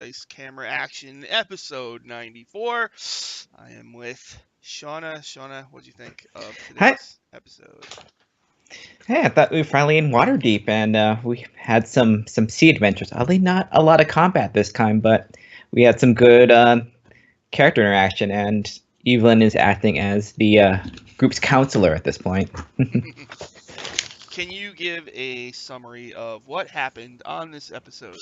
Ice Camera Action, episode 94. I am with Shauna. Shauna, what'd you think of Hi. today's episode? Hey, I thought we were finally in Waterdeep, and we had some sea adventures. Oddly, not a lot of combat this time, but we had some good character interaction. And Evelyn is acting as the group's counselor at this point. Can you give a summary of what happened on this episode?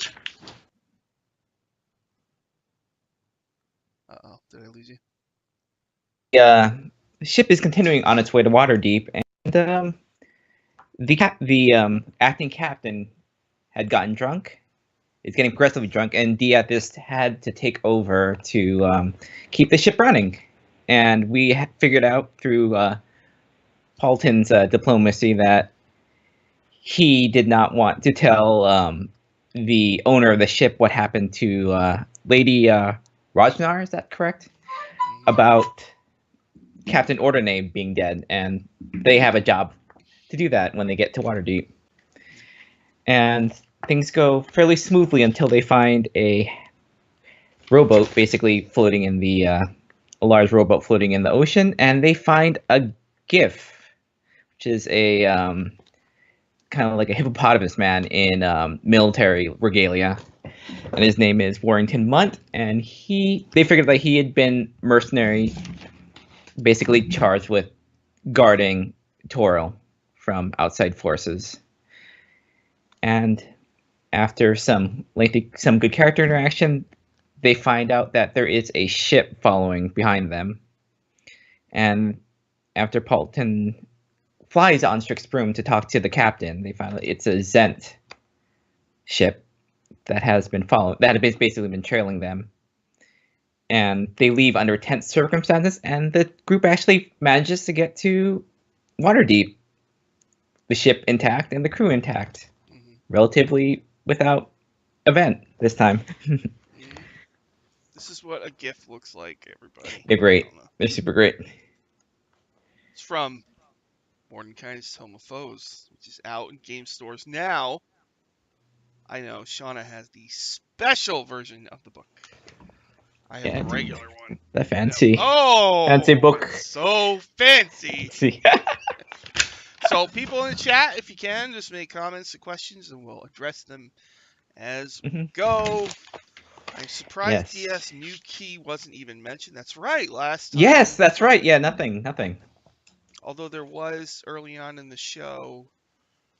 Uh-oh, did I lose you? The ship is continuing on its way to Waterdeep, and the acting captain had gotten drunk. Is getting progressively drunk, and Diathis had to take over to keep the ship running. And we figured out through Paulton's diplomacy that he did not want to tell the owner of the ship what happened to Lady Rajnar, is that correct? Mm-hmm. About Captain Ordernay being dead, and they have a job to do that when they get to Waterdeep. And things go fairly smoothly until they find a rowboat basically floating in the a large rowboat floating in the ocean, and they find a GIF, which is a kind of like a hippopotamus man in military regalia, and his name is Warrington Munt, and they figured that he had been mercenary, basically charged with guarding Toro from outside forces. And after some good character interaction, they find out that there is a ship following behind them. And after Paulton flies on Strick's broom to talk to the captain, they find out it's a Zent ship that has basically been trailing them. And they leave under tense circumstances, and the group actually manages to get to Waterdeep, the ship intact and the crew intact, Mm-hmm. relatively without event this time. Mm-hmm. This is what a GIF looks like, everybody. They're I great. don't know. They're super great. It's from More Than Kindness to Home Foes, which is out in game stores now. I know Shauna has the special version of the book. I have the Yeah, regular one. the I know. fancy Oh, book. it's so fancy. See. So, people in the chat, if you can, just make comments and questions, and we'll address them as we Mhm. go. I'm surprised Yes. DS new key wasn't even mentioned. That's right. Last Yes, time, that's right. Yeah, nothing. although there was early on in the show,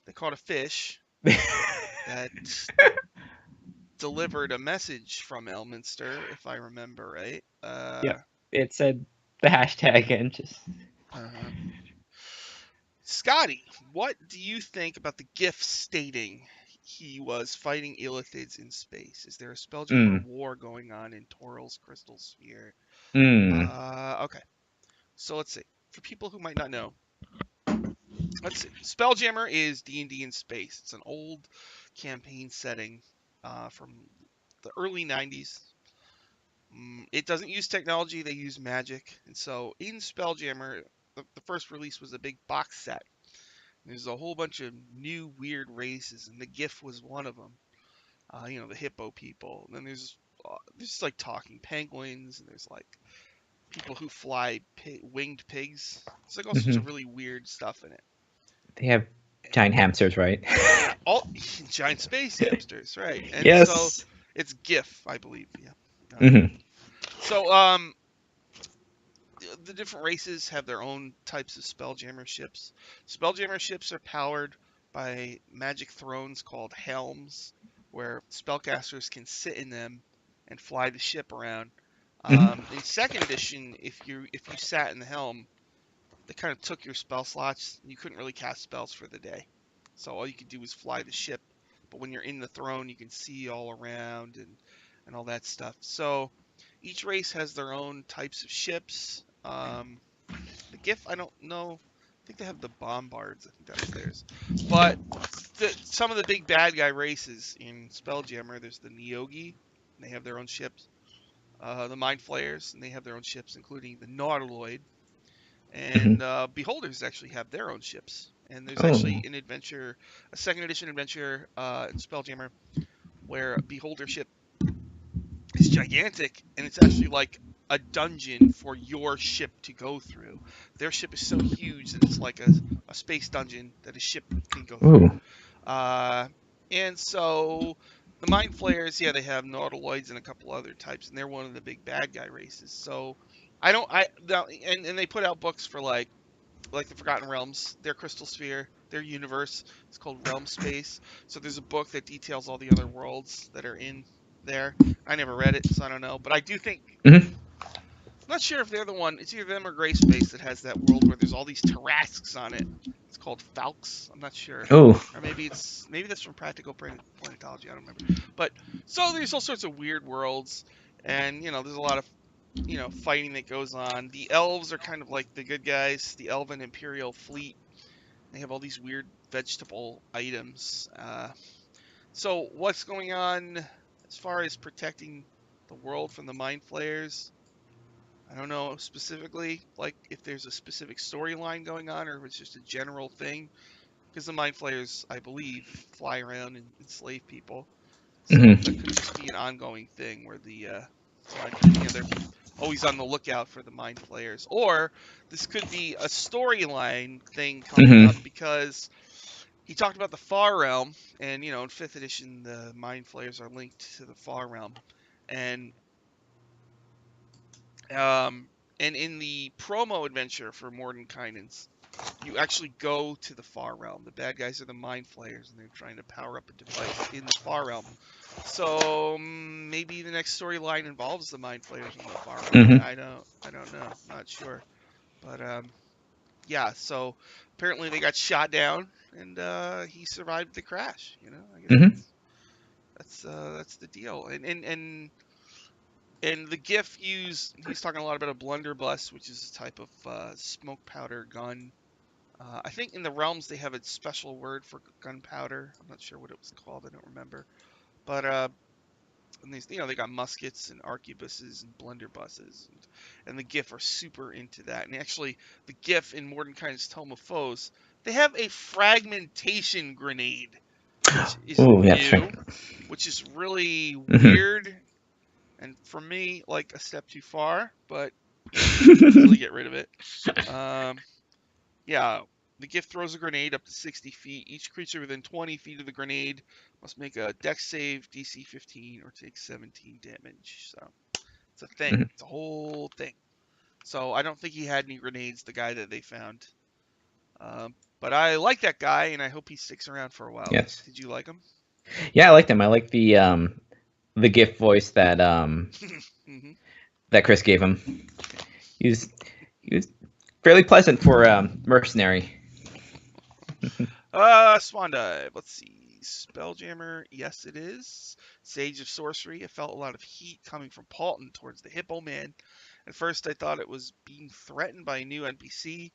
they caught a fish that delivered a message from Elminster, if I remember right. Yep. It said the hashtag and just. Uh-huh. Scotty, what do you think about the GIF stating he was fighting Illithids in space? Is there a Spelljammer Mm. war going on in Toral's crystal sphere? Mm. Okay. So let's see. For people who might not know, let's see. Spelljammer is D&D in space. It's an old campaign setting from the early 90s. It doesn't use technology, they use magic. And so in Spelljammer, the first release was a big box set. There's a whole bunch of new weird races, and the GIF was one of them. The hippo people. And then there's like talking penguins, and there's like people who fly winged pigs. It's like all sorts Hmm. of really weird stuff in it. They have giant hamsters, right? All giant space hamsters, right? And so Yes. it's GIF, I believe. Yeah. Hmm. So the different races have their own types of Spelljammer ships. Spelljammer ships are powered by magic thrones called helms, where spellcasters can sit in them and fly the ship around. Hmm. In second edition, if you sat in the helm, they kind of took your spell slots. You couldn't really cast spells for the day, so all you could do was fly the ship. But when you're in the throne, you can see all around and all that stuff. So each race has their own types of ships. The GIF, I don't know. I think they have the Bombards. I think that's theirs. But some of the big bad guy races in Spelljammer, there's the Neogi, and they have their own ships. The Mind Flayers, and they have their own ships, including the Nautiloid. Hmm. And Beholders actually have their own ships. And there's Oh. actually a second edition adventure in Spelljammer, where Beholder ship gigantic, and it's actually like a dungeon for your ship to go through. Their ship is so huge that it's like a space dungeon that a ship can go through. Ooh. Uh, and so the Mind Flayers, yeah, they have Nautiloids and a couple other types, and they're one of the big bad guy races. So I don't, I now, and they put out books for like the Forgotten Realms, their crystal sphere, their universe. It's called Realm Space. So there's a book that details all the other worlds that are in there. I never read it, so I don't know. But I do think Hmm. I'm not sure if they're the one. It's either them or Gray Space that has that world where there's all these Tarrasques on it. It's called Falx. I'm not sure. Ooh. Or maybe that's from Practical Planetology. I don't remember. But so there's all sorts of weird worlds, and there's a lot of fighting that goes on. The elves are kind of like the good guys. The Elven Imperial fleet. They have all these weird vegetable items. So what's going on as far as protecting the world from the Mind Flayers? I don't know specifically, like if there's a specific storyline going on, or if it's just a general thing. Because the Mind Flayers, I believe, fly around and enslave people. So Hmm. that could just be an ongoing thing where they're always on the lookout for the Mind Flayers, or this could be a storyline thing coming Hmm. up because he talked about the Far Realm, and in Fifth Edition, the Mind Flayers are linked to the Far Realm, and Um, and in the promo adventure for Mordenkainen's, you actually go to the Far Realm. The bad guys are the Mind Flayers, and they're trying to power up a device in the Far Realm. So maybe the next storyline involves the Mind Flayers in the Far Realm. Hmm. I don't know. Not sure. But yeah. So apparently they got shot down, and he survived the crash. I guess Hmm. that's the deal. And the GIF he's talking a lot about a blunderbuss, which is a type of smoke powder gun. I think in the realms they have a special word for gunpowder. I'm not sure what it was called. I don't remember. But and these, they got muskets and arquebuses and blunderbusses, and the GIF are super into that. And actually, the GIF in Mordenkainen's Tome of Foes, they have a fragmentation grenade, which is Ooh, that's new, right. which is really Hmm. weird. And for me, like a step too far, but you could easily get rid of it. Um, yeah, the gift throws a grenade up to 60 feet. Each creature within 20 feet of the grenade must make a Dex save, DC 15, or take 17 damage. So it's a thing. It's a whole thing. So I don't think he had any grenades, the guy that they found. But I like that guy, and I hope he sticks around for a while. Yes. Did you like him? Yeah, I liked him. I like the gift voice hmm that Chris gave him. Yeah. He was fairly pleasant for mercenary. Swan Dive. Let's see. Spelljammer. Yes, it is. Sage of Sorcery. I felt a lot of heat coming from Paulton towards the Hippo Man. At first, I thought it was being threatened by a new NPC,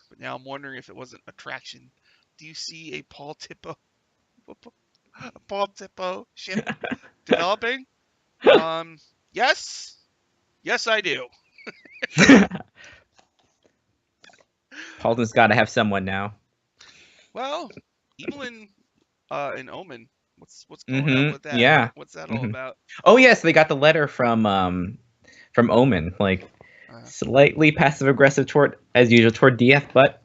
but now I'm wondering if it wasn't attraction. Do you see a Paul Tipo ship developing? Yes. Yes, I do. Paulton's got to have someone now. Well, Evelyn and Omen. What's going on Hmm. with that? Yeah. What's that all Hmm. about? Oh yes, they got the letter from Omen, like Uh, slightly passive aggressive toward as usual toward DF, but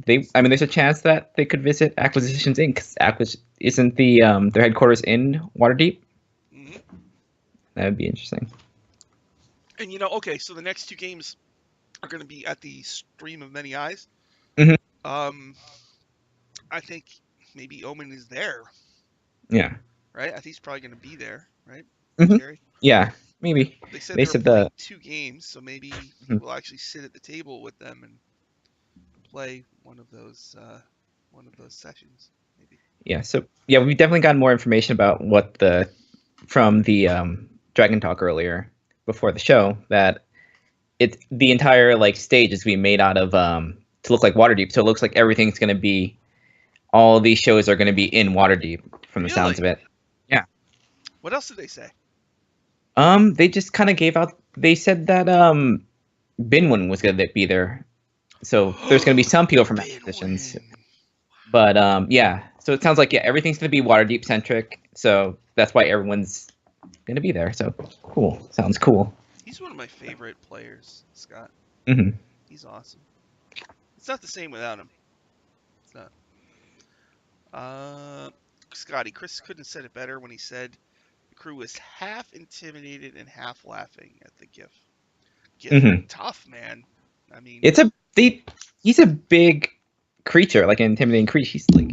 I mean there's a chance that they could visit Acquisitions Inc. 'Cause isn't their headquarters in Waterdeep? mhm. That would be interesting. And okay, so the next two games are going to be at the Stream of Many Eyes. Hmm. Um, I think maybe Omen is there, Yeah. right? I think he's probably going to be there, right, Hmm. Jerry? Yeah. Maybe They said they they were said the playing two games, so maybe he mhm. will actually sit at the table with them and play one of those sessions, maybe. Yeah. So yeah, we've definitely gotten more information about what the from the Dragon Talk earlier before the show that the entire like stage is being made out of to look like Waterdeep. So it looks like everything's going to be all these shows are going to be in Waterdeep from the sounds Really? of it. Yeah. What else did they say? They just kind of gave out. They said that Binwin was going to be there, so there's going to be some people from acquisitions. Binwin. But yeah, so it sounds like yeah, everything's going to be Waterdeep centric. So that's why everyone's gonna be there. So cool. Sounds cool. He's one of my favorite players, Scott. Hmm. He's awesome. It's not the same without him. It's not. Uh, Scotty, Chris couldn't have said it better when he said the crew was half intimidated and half laughing at the GIF. GIF are Hmm. tough, man. I mean, It's a they. He's a big creature, like an intimidating creature. He's like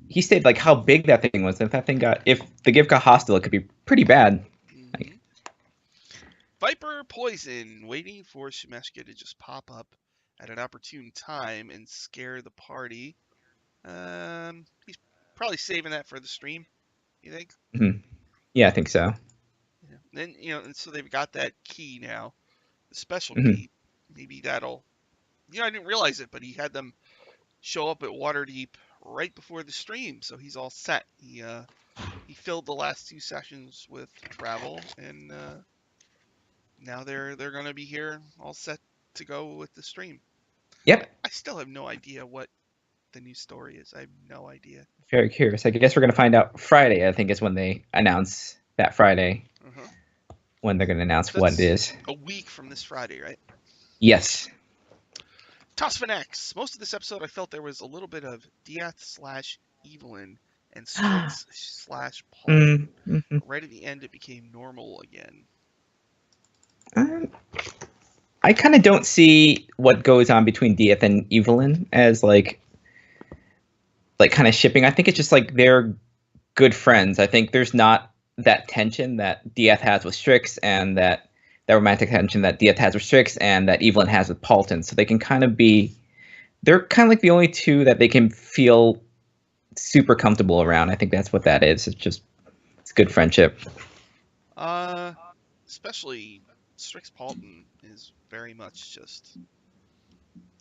he stated like how big that thing was. If that thing got if the gift got hostile, it could be pretty bad. hmm Like, Viper Poison, waiting for Shemeshka to just pop up at an opportune time and scare the party. He's probably saving that for the stream. You think? mhm. Yeah, I think so. Yeah. Then and so they've got that key now, the special Hmm. key. Maybe that'll. I didn't realize it, but he had them show up at Waterdeep right before the stream, so he's all set. He filled the last two sessions with travel, and now they're gonna be here all set to go with the stream. Yep. I still have no idea what the new story is. I have no idea. Very curious. I guess we're gonna find out Friday. I think is when they announce that Friday Uh-huh. when they're gonna announce So what it that's is. a week from this Friday, right? Yes. Tosfin X. Most of this episode, I felt there was a little bit of Diath slash Evelyn and Strix slash Paulton. Mm-hmm. But right at the end, it became normal again. Um, I kind of don't see what goes on between Dieth and Evelyn as like kind of shipping. I think it's just like they're good friends. I think there's not that tension that Dieth has with Strix and that romantic tension that Dieth has with Strix and that Evelyn has with Paulton. So they can kind of be they're kind of like the only two that they can feel super comfortable around. I think that's what that is. It's good friendship. Uh, Especially Strix Paulton is very much just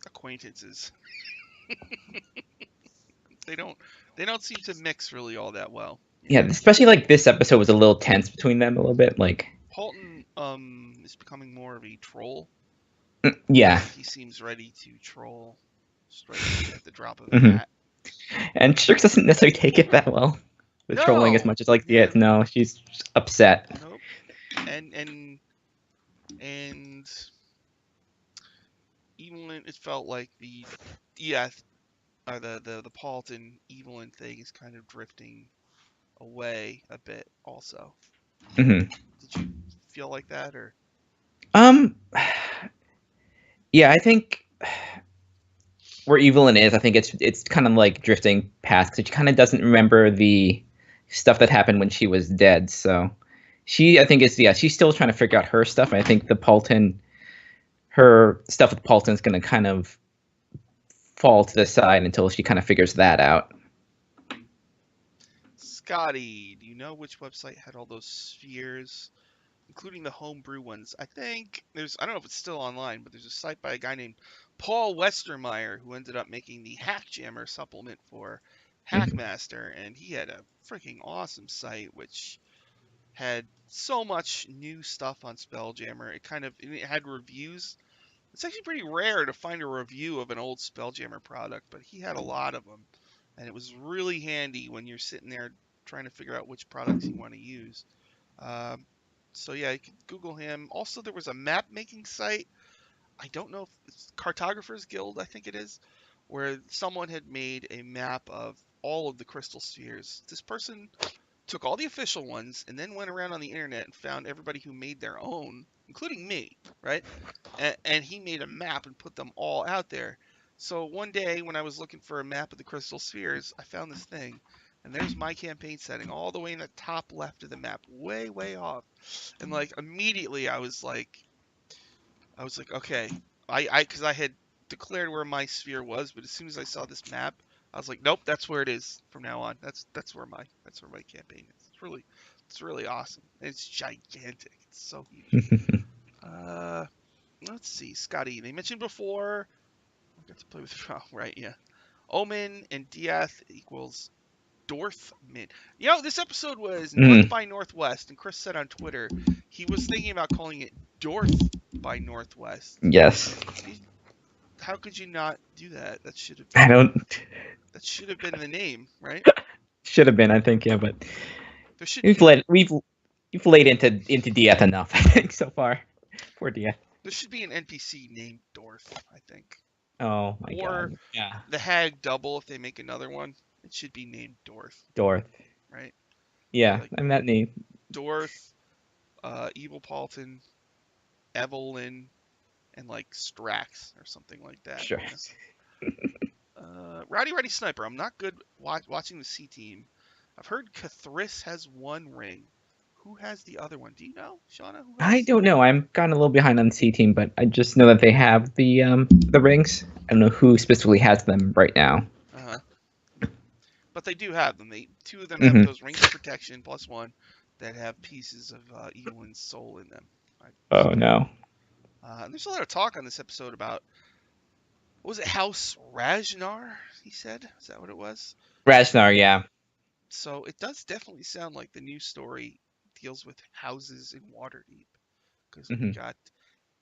acquaintances. They don't they don't seem to mix really all that well. Yeah, especially like this episode was a little tense between them a little bit. Like, Paulton is becoming more of a troll. yeah. He seems ready to troll Strix at the drop of a Hmm. hat. And Strix doesn't necessarily take it that well. The trolling as No, much as like yeah, Dieth. No, she's upset. nope. And Evelyn, it felt like yeah, the Paulton Evelyn thing is kind of drifting away a bit. Also, Hmm. did you feel like that or? Um, yeah, I think where Evelyn is, I think it's kind of like drifting past because she kind of doesn't remember the stuff that happened when she was dead. So she, I think, is yeah, she's still trying to figure out her stuff. And I think her stuff with Paulton's going to kind of fall to the side until she kind of figures that out. Scotty, do you know which website had all those spheres, including the homebrew ones? I don't know if it's still online, but there's a site by a guy named Paul Westermeyer who ended up making the Hackjammer supplement for Mhm. Hackmaster, and he had a freaking awesome site which had so much new stuff on Spelljammer. It had reviews. It's actually pretty rare to find a review of an old Spelljammer product, but he had a lot of them, and it was really handy when you're sitting there trying to figure out which products you want to use. Um, so yeah, you could Google him. Also, there was a map making site. I don't know if it's Cartographers Guild, I think it is, where someone had made a map of all of the crystal spheres. This person took all the official ones and then went around on the internet and found everybody who made their own, including me, right? And he made a map and put them all out there. So one day when I was looking for a map of the crystal spheres, I found this thing, and there's my campaign setting all the way in the top left of the map, way, way off. And like immediately I was like, okay, because I had declared where my sphere was, but as soon as I saw this map, I was like, nope, that's where it is from now on. That's where my campaign is. It's really awesome. And it's gigantic. It's so huge. Uh, let's see, Scotty. They mentioned before. I got to play with. Oh, right, yeah. Omen and Diath equals Dorthmin. This episode was North Mm, by Northwest, and Chris said on Twitter he was thinking about calling it Dorth by Northwest. yes. How could you not do that? That should have I been don't. that should have been in the name, right? Should have been, I think, yeah, but There should we've be let we've you've laid into Dieth enough, I think, so far. Poor Dieth. There should be an NPC named Dorth, I think. Oh my Or god. Yeah. the Hag Double, if they make another one, it should be named Dorth, Dorth. right? Be Yeah, like and that name. Dorth, Evil Paulton, Evelyn, and like Strax or something like that. Sure. You know? Rowdy Sniper. I'm not good watching the C team. I've heard Cathris has one ring. Who has the other one? Do you know, Shauna? Who I has? don't know. I'm gotten a little behind on C team, but I just know that they have the rings. I don't know who specifically has them right now. Uh-huh. But they do have them. Two of them have Hmm. those rings of protection plus one that have pieces of Evelyn's soul in them. I Oh swear. no. And there's a lot of talk on this episode about, what was it, House Rajnar? He said. Is that what it was? Ragnar, yeah. So it does definitely sound like the new story deals with houses in Waterdeep, because we've Hmm. got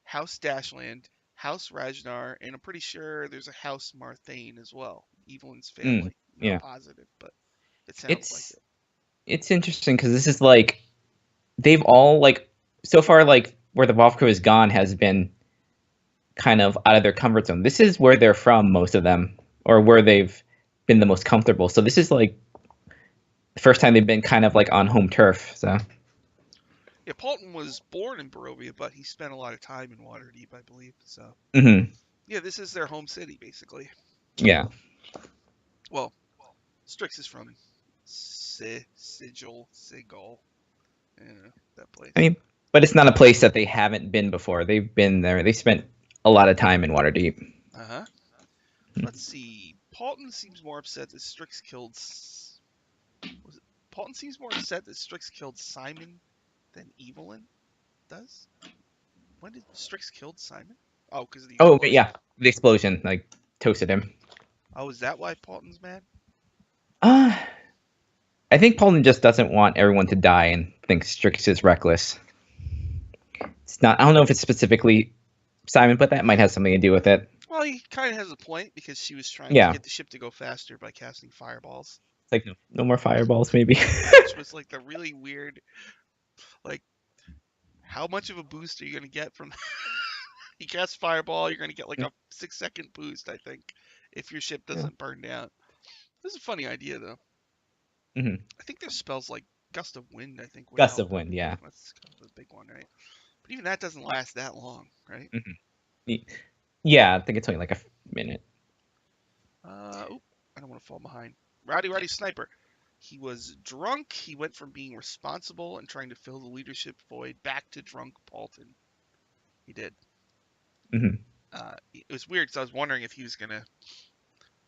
House Dashland, House Rajnar, and I'm pretty sure there's a House Marthane as well. Evelyn's Mm, family. Not yeah. positive, but it sounds like It's it. it's interesting because this is like they've all like so far like where the Waffle Crew has gone has been kind of out of their comfort zone. This is where they're from, most of them, or where they've been the most comfortable. So this is like the first time they've been kind of like on home turf. So. Yeah, Paulton was born in Barovia, but he spent a lot of time in Waterdeep, I believe. So Hmm. yeah, this is their home city basically. Yeah. Well, Strix is from Sigil, that I place. mean, but it's not a place that they haven't been before. They've been there. They spent a lot of time in Waterdeep. Uh huh. Let's see. Paulton seems more upset that Strix killed. Was it? Paulton seems more upset that Strix killed Simon than Evelyn does. When did Strix killed Simon? Oh, because of the Oh, but explosion. yeah, the explosion like toasted him. Oh, is that why Paulton's mad? Uh, I think Poland just doesn't want everyone to die and thinks Strix is reckless. It's not. I don't know if it's specifically Simon, but that might have something to do with it. Well, he kind of has a point because she was trying to Yeah, get the ship to go faster by casting fireballs, it's like no more fireballs, maybe. which was like the really weird, like, how much of a boost are you going to get from you cast fireball? You're going to get like a 6 second boost, I think, if your ship Yeah. doesn't burn down. This is a funny idea, though. Hmm. I think there's spells like Gust of Wind, I think, would Gust help of them. wind. Yeah. That's kind of the big one, right? But even that doesn't last that long, right? Hmm. Yeah, I think it's only like a minute. Oop, I don't want to fall behind. Rowdy Sniper. He was drunk. He went from being responsible and trying to fill the leadership void back to drunk Paulton. He did. Hmm. It was weird because I was wondering if he was gonna.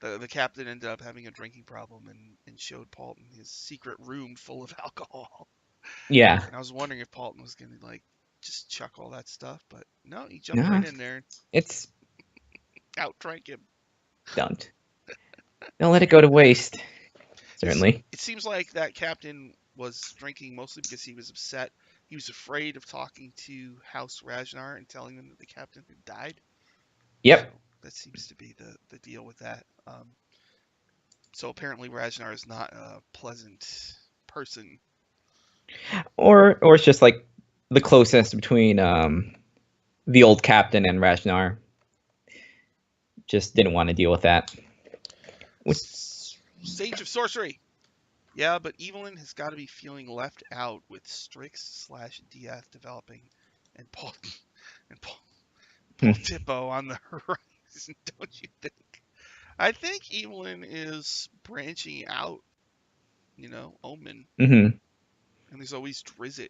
The captain ended up having a drinking problem and showed Paulton his secret room full of alcohol. Yeah. And I was wondering if Paulton was gonna like just chuck all that stuff, but no, he jumped No, right in there and it's out drank him. don't don't let it go to waste. This Certainly. It seems like that captain was drinking mostly because he was upset. He was afraid of talking to House Rajnar and telling them that the captain had died. So Yep. that seems to be the deal with that. So apparently Rajnar is not a pleasant person. Or it's just like the closeness between the old captain and Ragnar. Just didn't want to deal with that. Sage of Sorcery. Yeah, but Evelyn has got to be feeling left out with Strix/Dieth developing, and Paul Tippo on the horizon. Don't you think? I think Evelyn is branching out, Omen, Mm-hmm. and there's always Drizzt,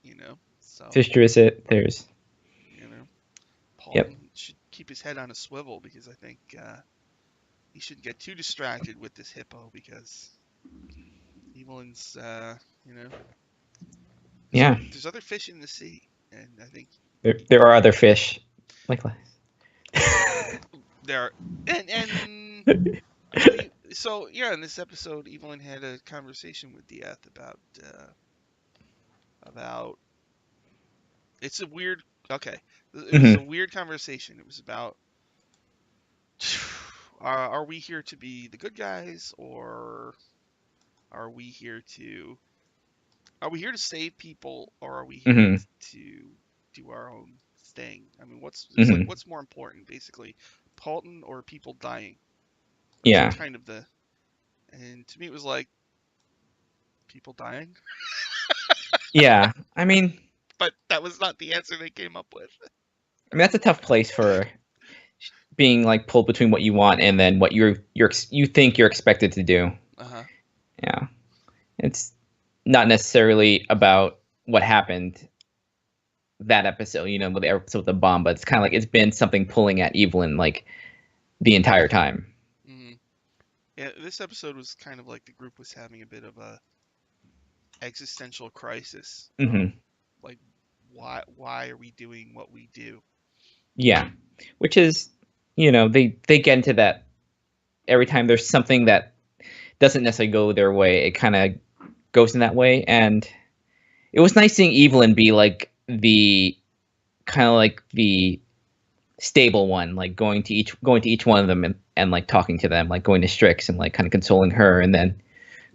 you know. So, Fish is it. There's. you know, Yep. Paulton should keep his head on a swivel because I think he shouldn't get too distracted with this hippo because Evelyn's, you know, Yeah. there's other fish in the sea, and I think There are other fish. Like. there are, and I believe so. Yeah, in this episode, Evelyn had a conversation with Dieth about it's a weird. Okay, it was a Hmm. weird conversation. It was about are we here to be the good guys or are we here to Are we here to save people, or are we here Hmm. to do our own thing? I mean, Hmm. what's more important, basically, Paulton or people dying? That's Yeah. kind of the. And to me, it was like people dying, Yeah. but that was not the answer they came up with. That's a tough place for being like pulled between what you want and then what you think you're expected to do. Uh huh. Yeah. It's not necessarily about what happened that episode, with the episode with the bomb, but it's kind of like it's been something pulling at Evelyn like the entire time. Hmm. Yeah, this episode was kind of like the group was having a bit of a existential crisis of Hmm. like why are we doing what we do? Yeah, which is, they get into that every time there's something that doesn't necessarily go their way. It kind of goes in that way, and it was nice seeing Evelyn be like the kind of like the stable one, like going to each one of them and like talking to them, like going to Strix and like kind of consoling her, and then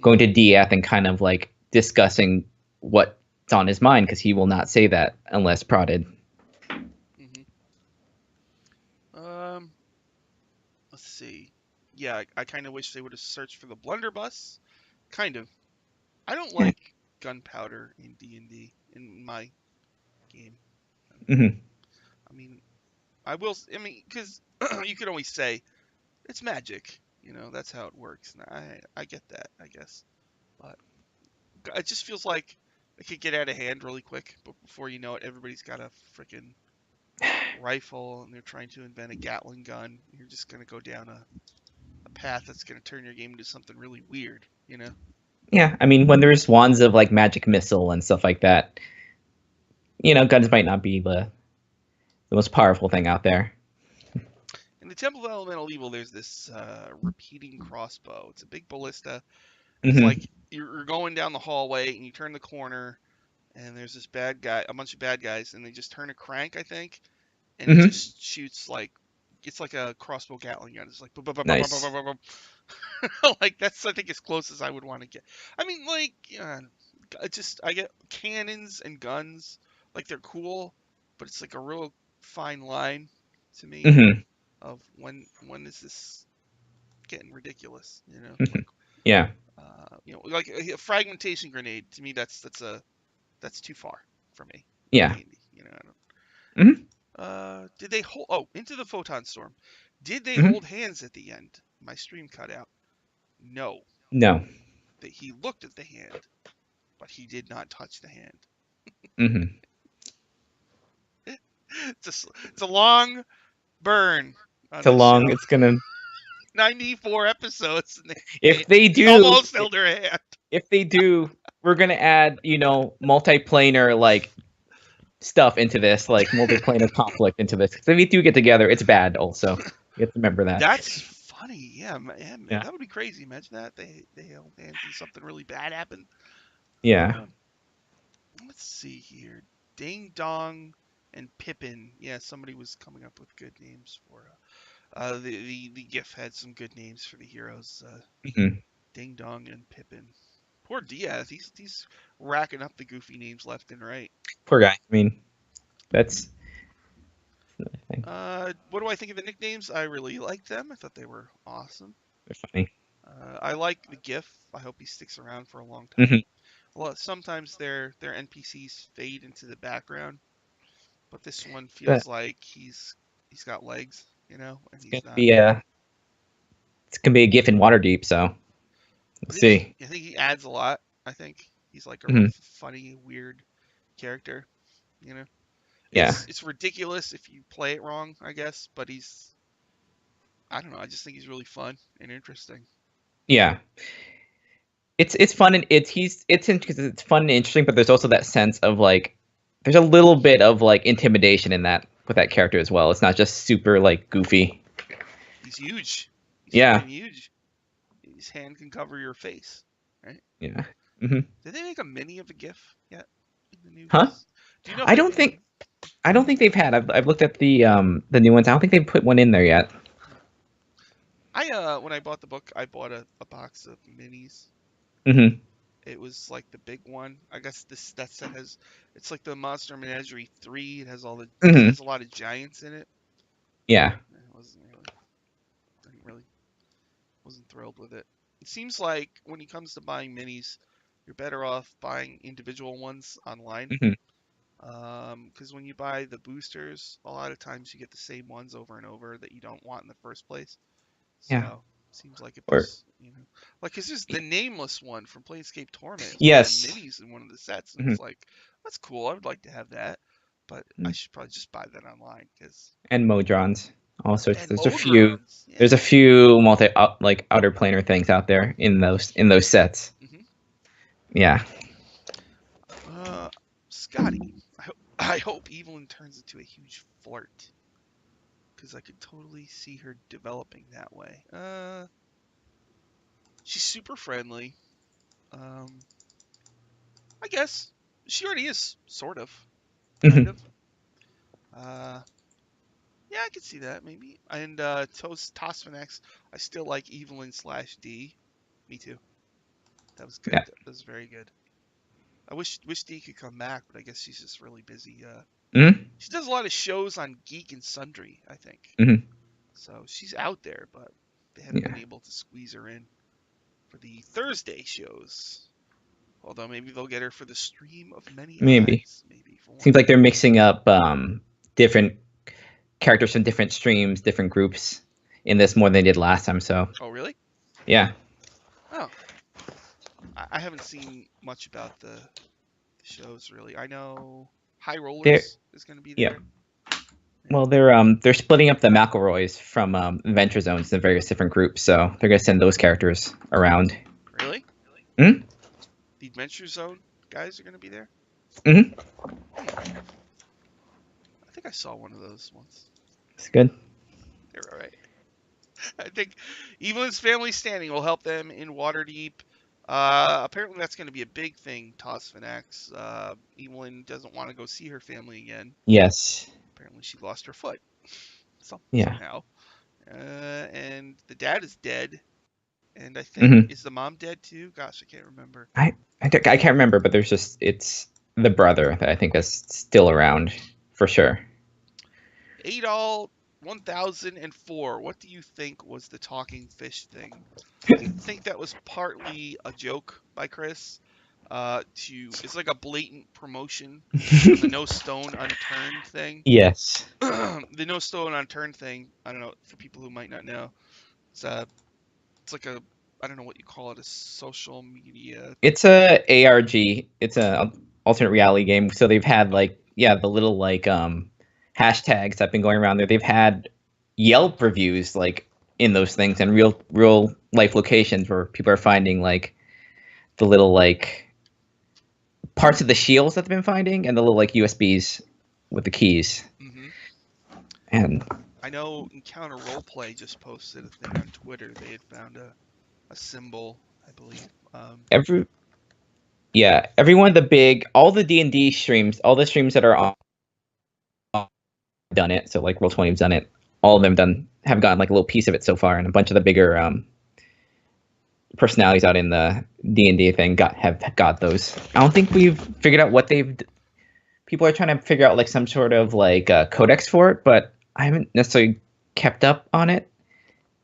going Hmm. to Diath and kind of like discussing what's on his mind because he will not say that unless prodded. Hmm. Um, let's see. Yeah, I kind of wish they would have searched for the blunderbuss. Kind of. I don't Yeah. like gunpowder in D&D in my game. Hmm. I mean, I mean, because you could always say it's magic. That's how it works. And I get that, I guess. But it just feels like it could get out of hand really quick. But before you know it, everybody's got a freaking rifle and they're trying to invent a Gatling gun. You're just gonna go down a path that's gonna turn your game into something really weird. Yeah, when there's wands of like magic missile and stuff like that, guns might not be the most powerful thing out there. In the Temple of Elemental Evil, there's this repeating crossbow. It's a big ballista. It's Hmm. like you're going down the hallway and you turn the corner and there's this bad guy, a bunch of bad guys, and they just turn a crank, I think, and it Hmm. just shoots like it's like a crossbow Gatling gun. It's like Nice. like that's I think as close as I would want to get. I mean, like, yeah, I get cannons and guns, like they're cool, but it's like a real fine line to me Hmm. of when is this getting ridiculous? Like Yeah. like a fragmentation grenade to me that's too far for me in Yeah. D&D. I don't. Hmm. Did they hold? Oh, into the photon storm. Did they Hmm. hold hands at the end? My stream cut out. No, No. that he looked at the hand, but he did not touch the hand. Hmm. It's a long burn It's on a this long. show. It's gonna. 94 episodes, and If they they do, almost held her hand. if they do, we're gonna add multiplanar like stuff into this, like multiplanar conflict into this. Because if we do get together, it's bad. Also, you have to remember that. That's funny. Yeah, yeah, Yeah. that would be crazy. Imagine that they held hands and something really bad happened. Yeah. Um, let's see here. Ding Dong and Pippin. Yeah, somebody was coming up with good names for. The GIF had some good names for the heroes. Hmm. Ding Dong and Pippin. Poor Diaz. He's racking up the goofy names left and right. Poor guy. That's another thing. What do I think of the nicknames? I really liked them. I thought they were awesome. They're funny. I like the GIF. I hope he sticks around for a long time. Hmm. Well, sometimes their NPCs fade into the background, but this one But feels like he's got legs, and it's he's gonna not. be a it's gonna be a GIF in Waterdeep. So we'll see. I think he adds a lot. I think he's like a real Hmm. funny, weird character. You know, Yeah. it's ridiculous if you play it wrong, I guess. But I don't know. I just think he's really fun and interesting. Yeah. It's fun and because it's fun and interesting, but there's also that sense of like there's a little bit of like intimidation in that with that character as well. It's not just super like goofy. He's huge. He's Yeah. freaking huge. His hand can cover your face, right? Yeah. Hmm. Did they make a mini of the GIF yet? In the new Huh? Do you know if I they don't made? think I don't think they've had. I've looked at the new ones. I don't think they've put one in there yet. I when I bought the book, I bought a box of minis. Hmm. It was like the big one. I guess this that set has it's like the Monster Menagerie 3. It has all the it Hmm. has a lot of giants in it. Yeah. It wasn't really I didn't really wasn't thrilled with it. It seems like when it comes to buying minis, you're better off buying individual ones online. Hmm. Because when you buy the boosters, a lot of times you get the same ones over and over that you don't want in the first place. Yeah. So seems like if Or there's like 'cause there's the nameless one from Planescape Torment. It's one of the yes. minis in one of the sets, and Hmm. it's like that's cool. I would like to have that, but I should probably just buy that online because And Modrons. All sorts. and Modrons, There's a yeah. few like outer planar things out there in those sets. hmm Yeah. Uh, Scotty, I hope Evelyn turns into a huge flirt because I could totally see her developing that way. She's super friendly. Um, I guess she already is, sort of, kind Hmm. of. Uh, yeah, I could see that maybe. And Tosfanax, I still like Evelyn slash D. Me too. That was good. Yeah. That was very good. I wish D could come back, but I guess she's just really busy. Hmm. She does a lot of shows on Geek and Sundry, I think. Hmm. So she's out there, but they haven't been Yeah. able to squeeze her in for the Thursday shows. Although maybe they'll get her for the Stream of Many Maybe. Eyes, maybe for one Seems of like them. they're mixing up different characters from different streams, different groups in this more than they did last time. So Oh, really? yeah, Oh, I haven't seen much about the shows really. I know High they're Rollers is going to be yeah. there. Well, And they're splitting up the McElroys from Adventure Zones in various different groups, so they're gonna send those characters around. really, Hmm. the Adventure Zone guys are going to be there. Hmm. Hmm, I think I saw one of those once. It's good. They're all right. I think Evelyn's family standing will help them in Waterdeep. Apparently that's going to be a big thing. Tosfanax. Evelyn doesn't want to go see her family again. Yes. Apparently she lost her foot Yeah. somehow. And the dad is dead. And I think Hmm. is the mom dead too? Gosh, I can't remember. I can't remember, but there's just it's the brother that I think is still around for sure. Adol 1004. What do you think was the talking fish thing? I think that was partly a joke by Chris. It's like a blatant promotion for the no stone unturned thing. Yes. The no stone unturned thing. I don't know for people who might not know. It's a it's like a I don't know what you call it, a social media. It's a ARG. It's a alternate reality game. So they've had Oh, like the little like hashtags that have been going around there. They've had Yelp reviews like in those things and real life locations where people are finding like the little like parts of the shields that they've been finding and the little like USBs with the keys. hmm And I know Encounter Roleplay just posted a thing on Twitter. They had found a symbol, I believe. every every one of the big all the D&D streams, all the streams that are on done it. So like Roll20 have done it. All of them have gotten like a little piece of it so far, and a bunch of the bigger personalities out in the D&D thing have got those. I don't think we've figured out what they've. People are trying to figure out like some sort of like codex for it, but I haven't necessarily kept up on it.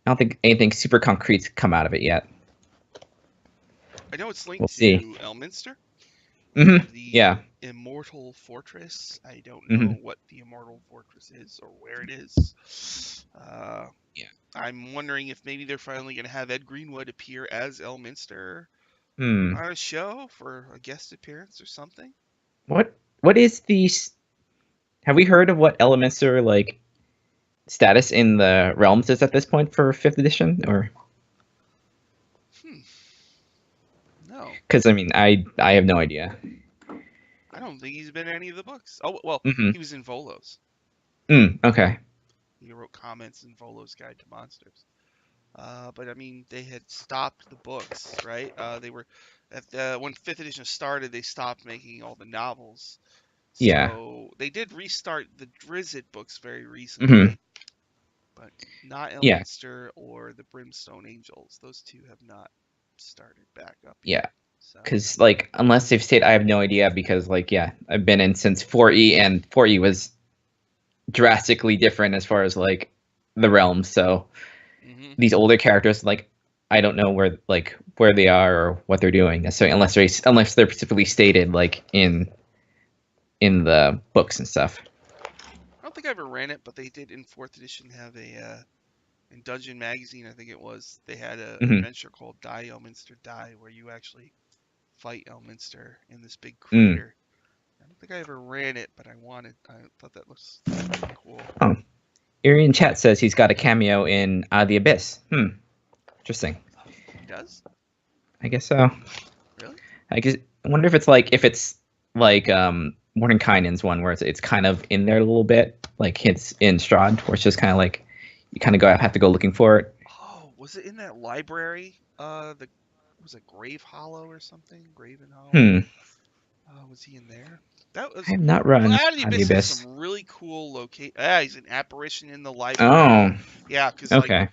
I don't think anything super concrete's come out of it yet. I know it's We'll linked see. to Elminster Hmm. and Yeah. the Immortal Fortress. I don't Hmm. know what the Immortal Fortress is or where it is. Yeah. I'm wondering if maybe they're finally going to have Ed Greenwood appear as Elminster Hmm. on a show for a guest appearance or something. What is the? Have we heard of what Elementor like status in the realms is at this point for fifth edition? Or Hmm. No, because I mean I have no idea. I don't think he's been in any of the books. Oh well, Hmm. he was in Volos. Okay. He wrote comments in Volo's Guide to Monsters. But I mean, they had stopped the books, right? They were at when fifth edition started, they stopped making all the novels. Yeah. So they did restart the Drizzt books very Hmm. recently, but not Yeah. Elminster or the Brimstone Angels. Those two have not started back up Yeah. yet. So. Because like unless they've stayed, I have no idea. Because like yeah, I've been in since 4E, and 4E was drastically different as far as like the realms. So Hmm. these older characters, like I don't know where they are or what they're doing necessarily, unless they're specifically stated like in the books and stuff. I don't think I ever ran it, but they did in fourth edition have a in Dungeon Magazine. I think it was they had an Hmm. adventure called Die Elminster Die, where you actually fight Elminster in this big Mm. crater. I don't think I ever ran it, but I wanted. I thought that looks pretty cool. Oh, Irian Chat says he's got a cameo in the Abyss. Interesting. He does? I guess so. Really? I guess I wonder if it's like Mordenkainen's one where it's kind of in there a little bit, like hints in Strahd, where it's just kind of like you kind of have to go looking for it. Oh, was it in that library? The was it Grave Hollow or something? Graven Hollow? Hmm. Was he in there? That I was have not well. run Out of the the Abyss has Abyss. some really cool locate. Yeah, he's an apparition in the library. Oh, Yeah, because like okay.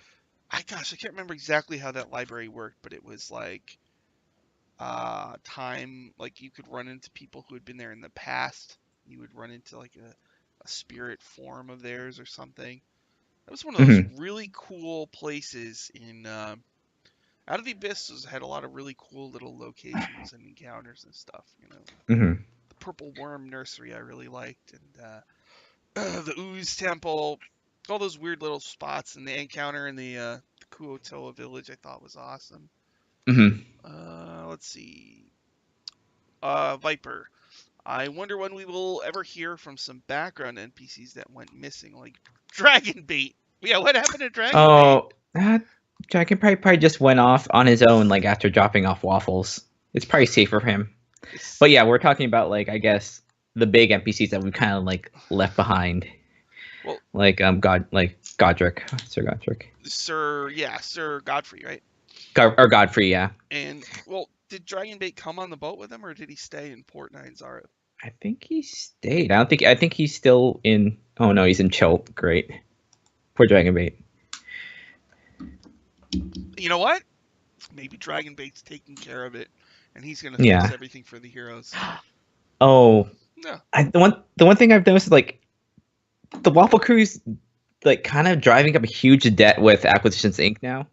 I can't remember exactly how that library worked, but it was like time like you could run into people who had been there in the past. You would run into like a spirit form of theirs or something. That was one of those Hmm. really cool places in Out of the Abyss had a lot of really cool little locations and encounters and stuff. You know, Hmm. the Purple Worm Nursery I really liked, and the Ooze Temple, all those weird little spots, and the encounter in the Kuotoa village I thought was awesome. Hmm. Let's see. Viper. I wonder when we will ever hear from some background NPCs that went missing, like Dragon Bait. Yeah, what happened to Dragon Bait? Oh, Dragon probably just went off on his own, like after dropping off Waffles. It's probably safe for him. It's But yeah, we're talking about like I guess the big NPCs that we kind of like left behind, well, like Godric, Sir Godric, Sir Godfrey, right? Or Godfrey. Yeah, And well, did Dragon Bait come on the boat with him, or did he stay in Port Nine Zara? I think he stayed. I don't think. I think he's still in. Oh no, he's in Chope. Great. Poor Dragonbait. You know what? Maybe Dragon Bait's taking care of it, and he's gonna fix Yeah. everything for the heroes. Oh, No, the one thing I've noticed is like the Waffle Crew's like kind of driving up a huge debt with Acquisitions Inc. now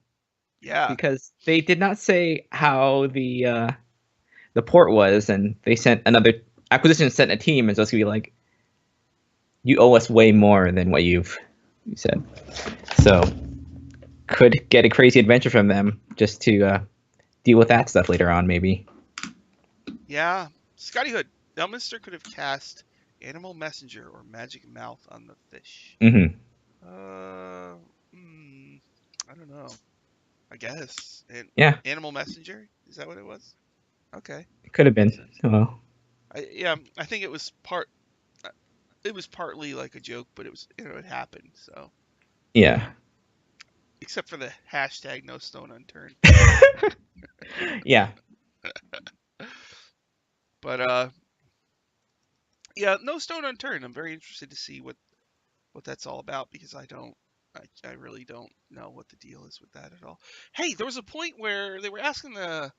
yeah, because they did not say how the port was, and they sent another Acquisitions sent a team, and so it's gonna be like you owe us way more than what you said. So could get a crazy adventure from them just to deal with that stuff later on, maybe. yeah. Scotty Hood. Elminster could have cast Animal Messenger or Magic Mouth on the fish. Hmm. Uh, hmm, I don't know. I guess. And Yeah, Animal Messenger? Is that what it was? Okay, it could have makes been. sense. Oh, Yeah, I think it was it was partly like a joke, but it was it happened. So yeah. except for the hashtag no stone unturned. Yeah. But yeah, no stone unturned. I'm very interested to see what that's all about because I really don't know what the deal is with that at all. Hey, there was a point where they were asking the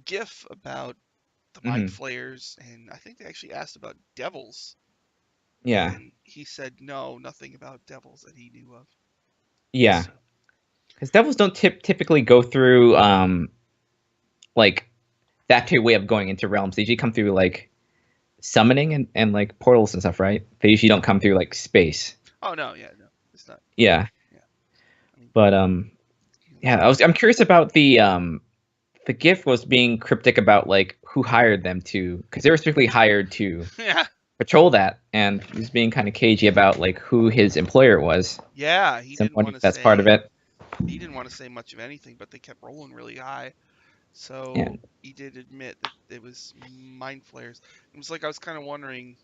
GIF about the mind Hmm. flayers, and I think they actually asked about devils, Yeah. and he said no, nothing about devils that he knew of. Yeah. So Because devils don't typically go through like that way of going into realms. They usually come through like summoning and like portals and stuff, right? They usually don't come through like space. oh no, yeah, no, it's not. Yeah. Yeah, I mean, But yeah, yeah, I'm curious about the gift was being cryptic about like who hired them to, because they were strictly hired to yeah, patrol that, and he was being kind of cagey about like who his employer was. yeah. So I'm wondering if that's part of it. He didn't want to say much of anything, but they kept rolling really high. So And he did admit that it was mind flares. It was like I was kind of wondering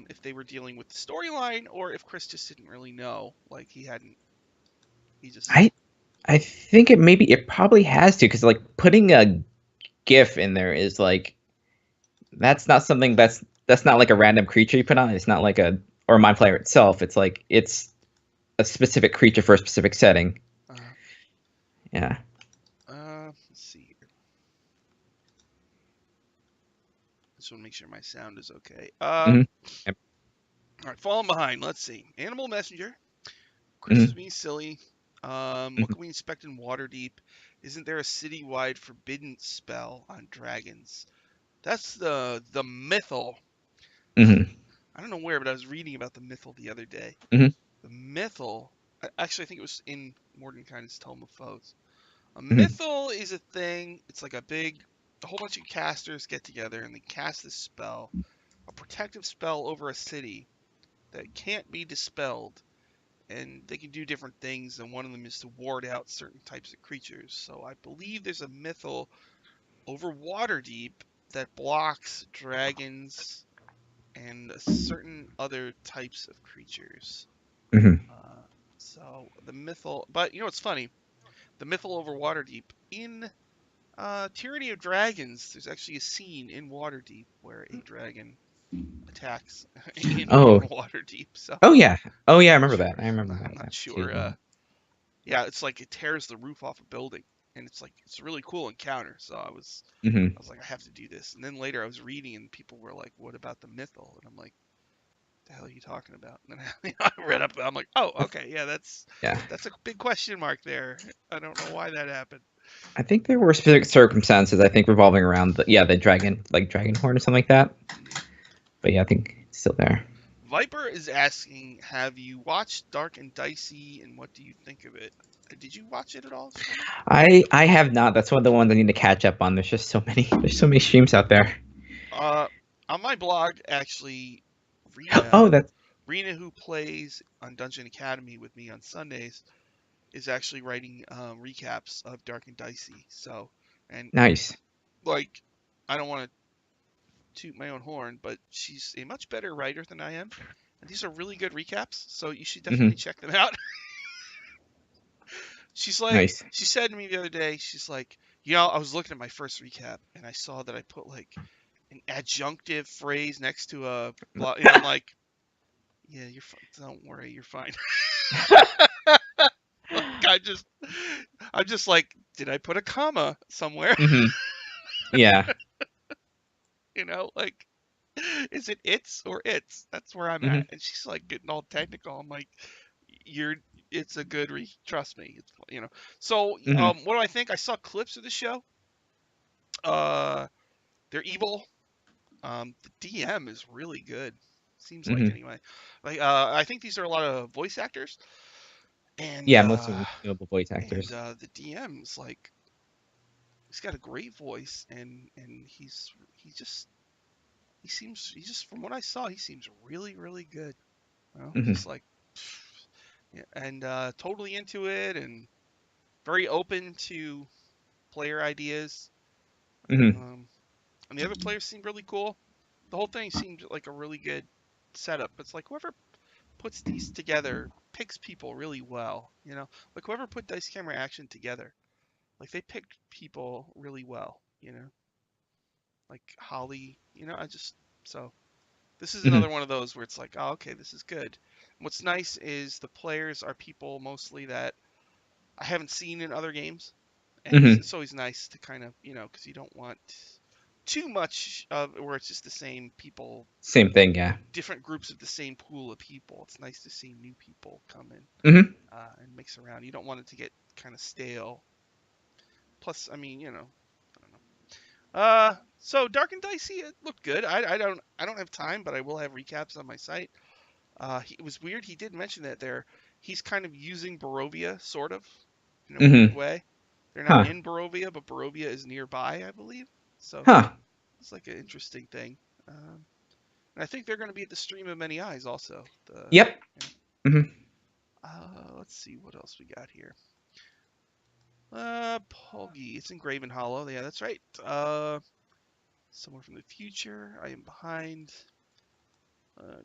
if they were dealing with the storyline or if Chris just didn't really know. Like he hadn't. He just. I think it probably has to, because like putting a GIF in there is like that's not something that's not like a random creature you put on. It's not like or mind flayer itself. It's like it's a specific creature for a specific setting. Uh, Yeah. let's see here. Just want to make sure my sound is okay. Hmm. Yep. All right, falling behind. Let's see. Animal Messenger. Chris is Hmm. being silly. What Hmm. can we expect in Waterdeep? Isn't there a citywide forbidden spell on dragons? That's the mythal. Hmm. I don't know where, but I was reading about the mythal the other day. Hmm. The mythal. Actually, I think it was in Mordenkainen's Tome of Foes. A Hmm. mythal is a thing. It's like a whole bunch of casters get together and they cast this spell, a protective spell over a city that can't be dispelled, and they can do different things. And one of them is to ward out certain types of creatures. So I believe there's a mythal over Waterdeep that blocks dragons and certain other types of creatures. Hmm. Uh, so the mythal, but you know what's funny? The mythal over Waterdeep in Tyranny of Dragons. There's actually a scene in Waterdeep where a dragon attacks in Oh. Waterdeep. So Oh yeah. Oh yeah. I not remember sure. that. I remember I'm that not sure. season. Yeah, it's like it tears the roof off a building, and it's a really cool encounter. So Hmm. I was like, I have to do this. And then later I was reading, and people were like, "What about the mythal?" And I'm like, "The hell are you talking about?" And then I read up. I'm like, "Oh, okay, yeah, Yeah. that's a big question mark there. I don't know why that happened." I think there were specific circumstances. I think revolving around the dragon, like dragon horn or something like that. Mhm. But yeah, I think it's still there. Viper is asking, have you watched Dark and Dicey, and what do you think of it? Did you watch it at all, Sean? I have not. That's one of the ones I need to catch up on. There's just so many. There's so many streams out there. Uh, on my blog, actually, Rena, Oh, that's Rena, who plays on Dungeon Academy with me on Sundays, is actually writing recaps of Dark and Dicey. So, and nice. like, I don't want to toot my own horn, but she's a much better writer than I am, and these are really good recaps. So you should definitely Hmm. check them out. Nice. She said to me the other day, she's like, you know, I was looking at my first recap and I saw that I put like an adjunctive phrase next to a blah, and I'm like, yeah, you're fine. Don't worry, you're fine. Like I'm just like, did I put a comma somewhere? Hmm. Yeah. You know, like, is it it's or it's? That's where I'm Hmm. at. And she's like getting all technical. I'm like, you're, it's a good trust me. It's, you know. So, Hmm. what do I think? I saw clips of the show. Uh, they're evil. The DM is really good. Seems like Hmm. anyway. Like I think these are a lot of voice actors, and Yeah, most of them notable voice actors. the DM's like he's got a great voice, and he just from what I saw he seems really good. You know, Hmm. just like yeah, and totally into it and very open to player ideas. Hmm. Um, and the other players seemed really cool. The whole thing seemed like a really good setup. It's like whoever puts these together picks people really well. You know, like whoever put Dice Camera Action together, like they picked people really well. You know, like Holly. You know, I just so this is Hmm. another one of those where it's like, oh, okay, this is good. What's nice is the players are people mostly that I haven't seen in other games, and Hmm. it's always nice to kind of because you don't want too much of where it's just the same people, Same thing. Yeah. different groups of the same pool of people. It's nice to see new people come in Hmm. and mix around. You don't want it to get kind of stale. Plus, I mean, I don't know. So Dark and Dicey, it looked good. I don't have time, but I will have recaps on my site. It was weird. He did mention that he's kind of using Barovia, sort of, in a weird Hmm. way. They're not Huh. in Barovia, but Barovia is nearby, I believe. So Huh. it's like an interesting thing. And I think they're going to be at the Stream of Many Eyes also. Yep. You Hmm. let's see what else we got here. Poggy. It's in Graven Hollow. Yeah, that's right. Someone from the future. I am behind. Uh,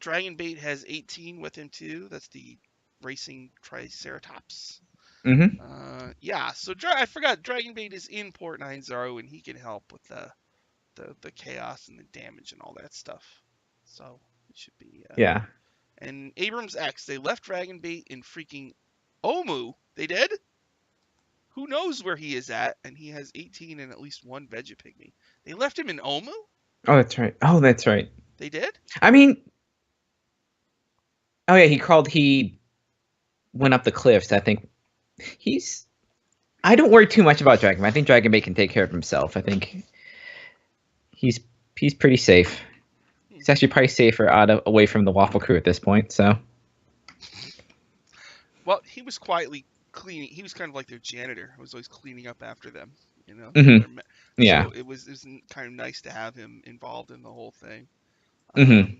Dragonbait has 18 with him too. That's the racing Triceratops. Hmm. Yeah. So I forgot Dragonbait is in Port 90 and he can help with the chaos and the damage and all that stuff. So it should be. Yeah. And Abrams X. They left Dragonbait in freaking Omu. They did. Who knows where he is at? And he has 18 and at least one Vegapygmy. They left him in Omu? Oh, that's right. Oh, that's right. They did? I mean, oh yeah, he went up the cliffs. I think he's. I don't worry too much about Dragon. I think Dragon Bait can take care of himself. I think he's he's pretty safe. Hmm. He's actually probably safer away from the Waffle Crew at this point. So. Well, he was quietly cleaning. He was kind of like their janitor. I was always cleaning up after them, Hmm. Yeah. So it was kind of nice to have him involved in the whole thing. Hmm. Um,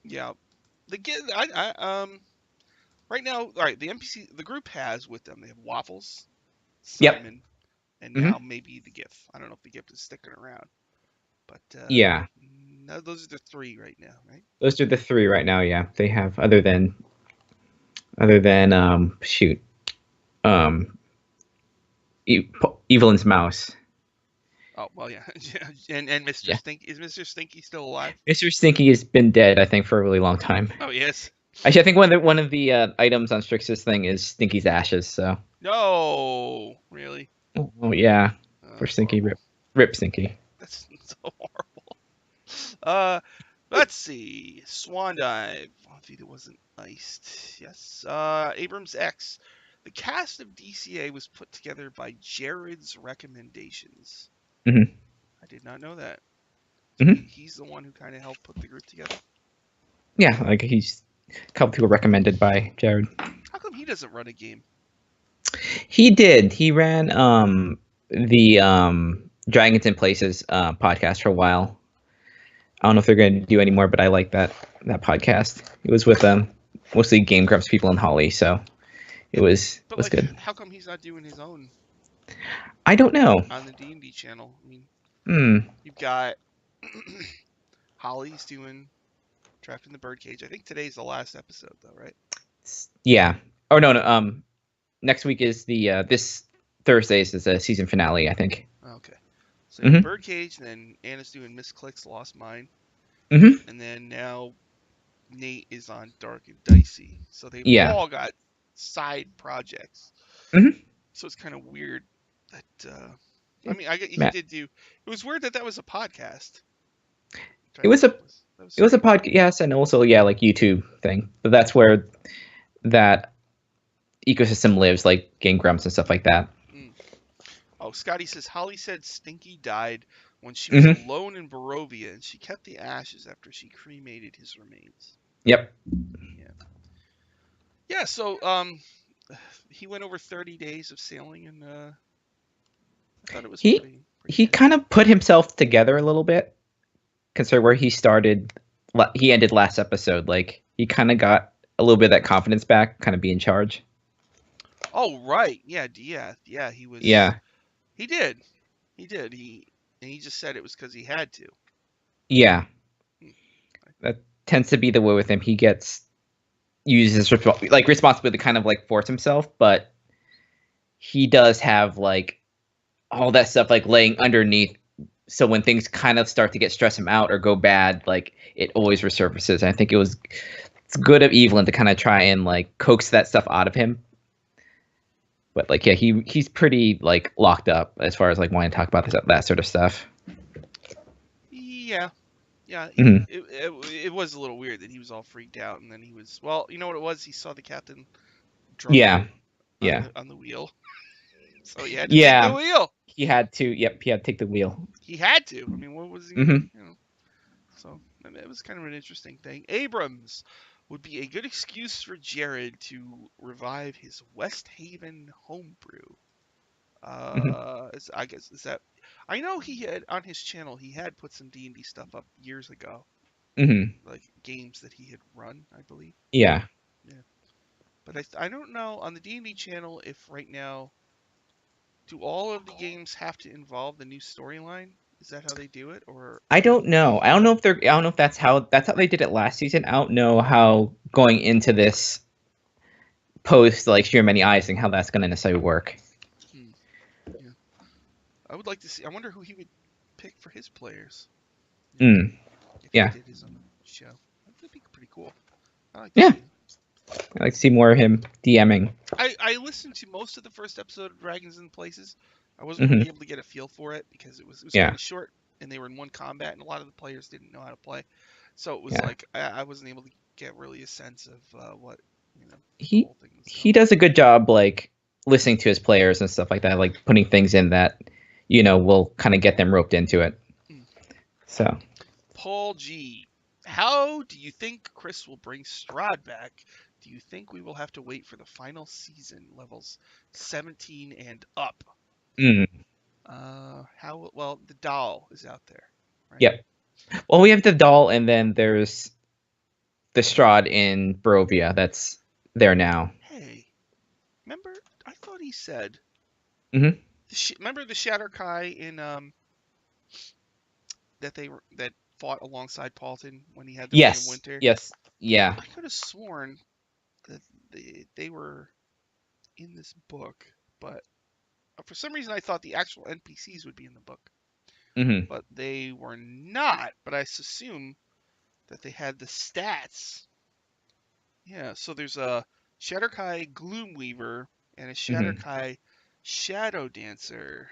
yeah, the get right now, all right. The NPC, the group has with them. They have Waffles, Yep. Simon, and Hmm. now maybe the GIF. I don't know if the GIF is sticking around, but Yeah. no, those are the three right now, right? Those are the three right now. Yeah, they have other than shoot um Evelyn's mouse. Oh well, yeah, and Mr. Yeah. Stink is Mr. Stinky still alive? Mr. Stinky has been dead, I think, for a really long time. Oh yes. Actually, I think one of the items on Strix's thing is Stinky's ashes. So, No, really? oh yeah, for That's Stinky, horrible. rip Stinky. That's so horrible. Uh, let's see. Swan Dive. Vita wasn't iced. Yes. Abrams X. The cast of DCA was put together by Jared's recommendations. Hmm. I did not know that. So Hmm. he's the one who kind of helped put the group together. Yeah, like he's a couple people recommended by Jared. How come he doesn't run a game? He did. He ran the Dragons in Places podcast for a while. I don't know if they're going to do anymore, but I like that podcast. It was with mostly Game Grumps people in Holly, so it But was like, good. how come he's not doing his own I don't know. on the D&D channel? I mean, Hmm. you've got Holly's doing Trapped in the Birdcage. I think today's the last episode, though, right? Yeah. Oh no, no. Next week is the this Thursdays is a season finale, I think. Okay. So you have Hmm. Birdcage, and then Anna's doing Miss Click's Lost Mine, Hmm. and then now Nate is on Dark and Dicey. So they've Yeah. all got side projects. Hmm. So it's kind of weird that. I Yeah. mean, he Matt. did do. It was weird that that was a podcast. It Trying to was think a that was it was a strange. podcast and also yeah, like YouTube thing. But that's where that ecosystem lives, like Game Grumps and stuff like that. Mm. Oh, Scotty says Holly said Stinky died when she was Hmm. alone in Barovia, and she kept the ashes after she cremated his remains. Yep. Yeah. Yeah. So he went over 30 days of sailing, and I thought it was He pretty he good. kind of put himself together a little bit, considering where he started. He ended last episode. Like he kind of got a little bit of that confidence back, kind of be in charge. Oh right, yeah, yeah. He was. Yeah. He did. He did. He just said it was because he had to. Yeah. Hmm. That tends to be the way with him. He gets uses responsibility to kind of like force himself, but he does have like all that stuff like laying underneath. So when things kind of start to get stress him out or go bad, like it always resurfaces. And I think it's good of Evelyn to kind of try and like coax that stuff out of him. But like yeah, he's pretty like locked up as far as like wanting to talk about that sort of stuff. Yeah, yeah. Hmm. It was a little weird that he was all freaked out, and then he was. Well, you know what it was? He saw the captain drunk Yeah. Yeah. on the wheel, so he had to take the Yeah. wheel. He had to. Yep. He had to take the wheel. He had to. I mean, what was he? Hmm. So I mean, it was kind of an interesting thing. Abrams would be a good excuse for Jared to revive his West Haven homebrew. Hmm. I guess is that. I know he had on his channel. He had put some D&D stuff up years ago, Hmm. like games that he had run, I believe. Yeah. Yeah, but I don't know on the D&D channel if right now do all of the games have to involve the new storyline? Is that how they do it, or I don't know. I don't know if that's how they did it last season. I don't know how going into this post like Sheer Many Eyes and how that's going to necessarily work. hmm, yeah. I would like to see. I wonder who he would pick for his players. You know, Mm, if he yeah. did his own show, that'd be pretty cool. I like to Yeah. see. I'd like to see more of him DMing. I listened to most of the first episode of Dragons in Places. I wasn't Hmm. really able to get a feel for it because it was kind Yeah. of short. and they were in one combat, and a lot of the players didn't know how to play. So it was Yeah. like I wasn't able to get really a sense of what the He whole thing was he going. does a good job like listening to his players and stuff like that, like putting things in that will kind of get them roped into it. Mm. So Paul G. How do you think Chris will bring Strahd back? Do you think we will have to wait for the final season, levels 17 and up? mm, How well the doll is out there, right? yep. Well, we have the doll, and then there's the Strahd in Barovia that's there now. Hey, remember? I thought he said. Hmm. Remember the Shatterkai in that fought alongside Paulton when he had the Ring of Yes, Winter? yes, yeah. I could have sworn that they were in this book, but for some reason I thought the actual NPCs would be in the book, Hmm. but they were not. But I assume that they had the stats. Yeah, so there's a Shatterkai Gloomweaver and a Hmm. Shatterkai Shadow Dancer.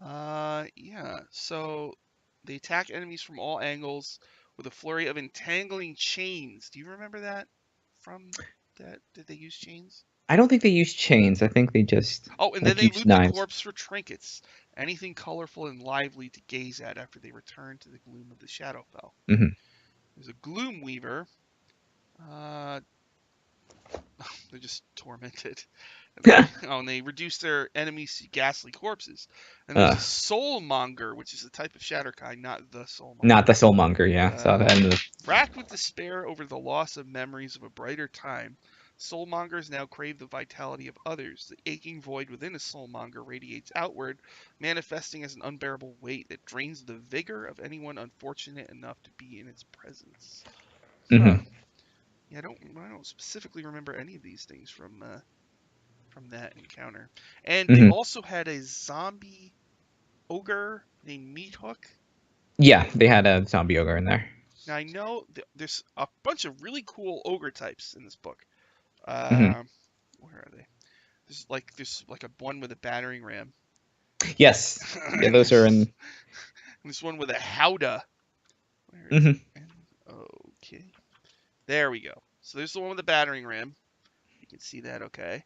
Yeah. So they attack enemies from all angles with a flurry of entangling chains. Do you remember that from that? Did they use chains? I don't think they use chains. I think they just Oh, and then like they use loot the knives. corpse for trinkets, anything colorful and lively to gaze at after they return to the gloom of the Shadowfell. Hmm. There's a Gloom Weaver. Uh, they're just tormented. And they reduce their enemies to ghastly corpses. And there's a uh, Soulmonger, which is a type of Shatterkai, not the Not Soulmonger. the Soulmonger. Yeah, saw that in the. Racked with despair over the loss of memories of a brighter time, soulmongers now crave the vitality of others. The aching void within a soulmonger radiates outward, manifesting as an unbearable weight that drains the vigor of anyone unfortunate enough to be in its presence. Huh. Hmm. Yeah, I don't specifically remember any of these things from that encounter. And they Hmm. also had a zombie ogre named Meathook. Yeah, they had a zombie ogre in there. Now I know there's a bunch of really cool ogre types in this book. Hmm. Uh, where are they? There's like a one with a battering ram, Yes, yeah, and those are in. there's one with a howdah. Where is it? Hmm. And okay, there we go. So there's the one with the battering ram. You can see that, okay.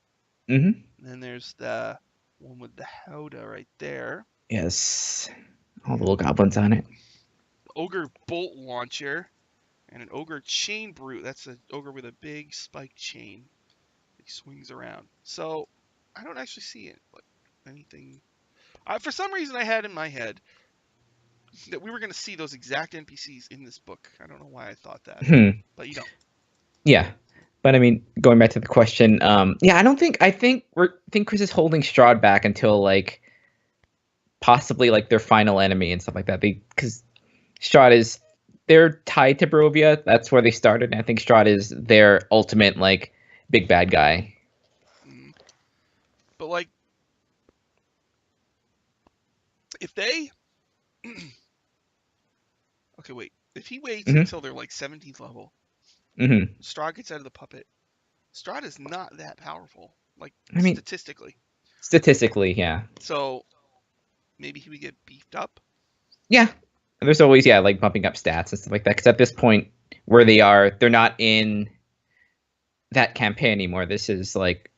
Hmm. And then there's the one with the howdah right there. Yes, all the little And goblins on it. ogre bolt launcher and an ogre chain brute. That's an ogre with a big spiked chain. He swings around. So I don't actually see it. Like anything. For some reason, I had in my head that we were going to see those exact NPCs in this book. I don't know why I thought that, Hmm. but you don't. Yeah, but I mean, going back to the question, yeah, I don't think think Chris is holding Strahd back until like possibly like their final enemy and stuff like that. Because Strahd is they're tied to Barovia. That's where they started. And I think Strahd is their ultimate like big bad guy. Mm. But like, if they, okay, wait, if he waits Hmm. until they're like 17th level, Hmm. Strahd gets out of the puppet. Strahd is not that powerful, like I mean, statistically. statistically, yeah, So maybe he would get beefed up. yeah. There's always like bumping up stats and stuff like that. Because at this point, where they are, they're not in that campaign anymore. This is like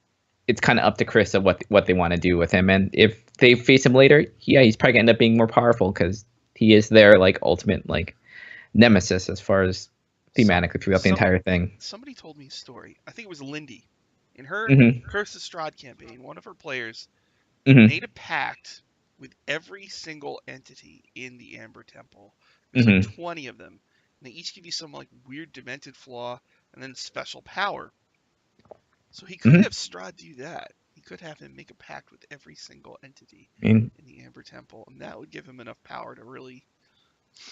it's kind of up to Chris of what they want to do with him. And if they face him later, yeah, he's probably gonna end up being more powerful because he is their like ultimate like nemesis as far as Some thematically throughout the some entire thing. somebody told me a story. I think it was Lindy. In her Hmm. Curse of Strahd campaign, one of her players Hmm. made a pact with every single entity in the Amber Temple. There's like Hmm. 20 of them, and they each give you some like weird demented flaw and then special power. So he could Hmm. have Strahd do that. He could have him make a pact with every single entity I mean, in the Amber Temple, and that would give him enough power to really,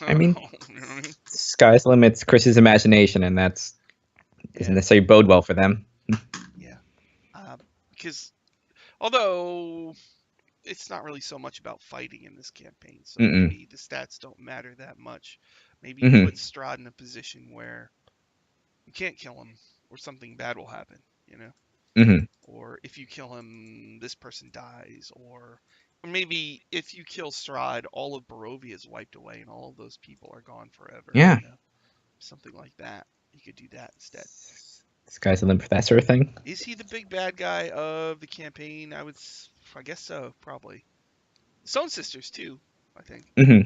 I mean, you know what I mean? sky's the limits. Chris's imagination, and that's doesn't Yeah, necessarily bode well for them. yeah. Because although it's not really so much about fighting in this campaign, so Mm-mm. maybe the stats don't matter that much. Maybe you Hmm. put Strahd in a position where you can't kill him, or something bad will happen, you know? Hmm. Or if you kill him, this person dies, or maybe if you kill Strahd, all of Barovia is wiped away, and all of those people are gone forever. Yeah. Something like that. You could do that instead. Skies of the that sort of thing. Is he the big bad guy of the campaign? I guess so, probably. Stone Sisters too, I think. Hmm.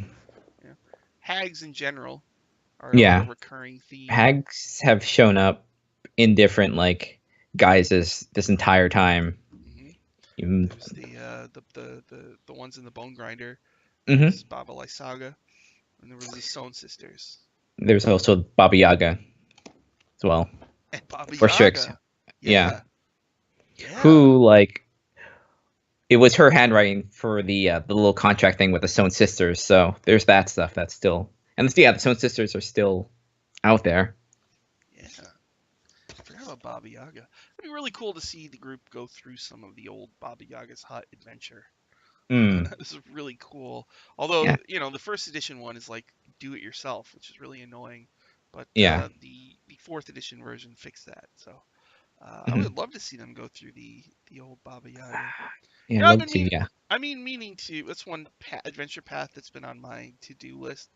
Yeah. Hags in general are a Yeah. recurring theme. Hags have shown up in different like guises this entire time. Hmm Even, There's the ones in the Bone Grinder. There hmm was Baba Lysaga, and there was the Stone Sisters There's also Baba Yaga as well, and Baba or Strix. Yaga. Yeah, Yeah, yeah. who like it was her handwriting for the little contract thing with the Stone Sisters. So there's that stuff that's still, and yeah, the Stone Sisters are still out there. Yeah, I forgot about Baba Yaga. It'd be really cool to see the group go through some of the old Baba Yaga's Hut adventure. Mm, This is really cool. Although, yeah, the first edition one is like do it yourself, which is really annoying. But yeah, the fourth edition version fixed that. So I hmm would love to see them go through the old Baba Yaga. yeah. Yeah, I'd love to. Yeah. meaning to. That's one adventure path that's been on my to-do list.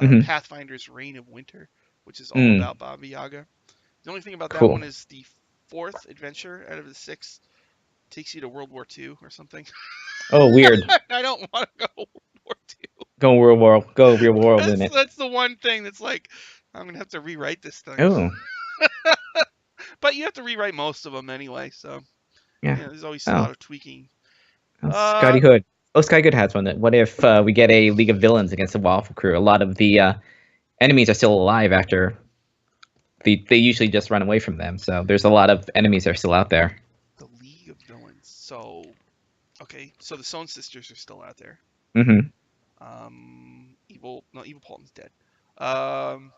Hmm. Pathfinder's Reign of Winter, which is all Mm, about Baba Yaga. The only thing about that cool. one is the fourth adventure out of the six takes you to World War II or something. Oh, weird. I don't want to go World War II. Go real world. Go real world in it. That's the one thing that's like I'm gonna have to rewrite this thing. Oh, But you have to rewrite most of them anyway, so yeah. there's always a Oh, lot of tweaking. Scotty Hood. Oh, Sky Good has one. What if we get a League of Villains against the Waffle Crew? A lot of the enemies are still alive after they usually just run away from them. So there's a lot of enemies that are still out there. The League of Villains. So okay, so the Stone Sisters are still out there. Hmm. Evil Paulton's dead. Um,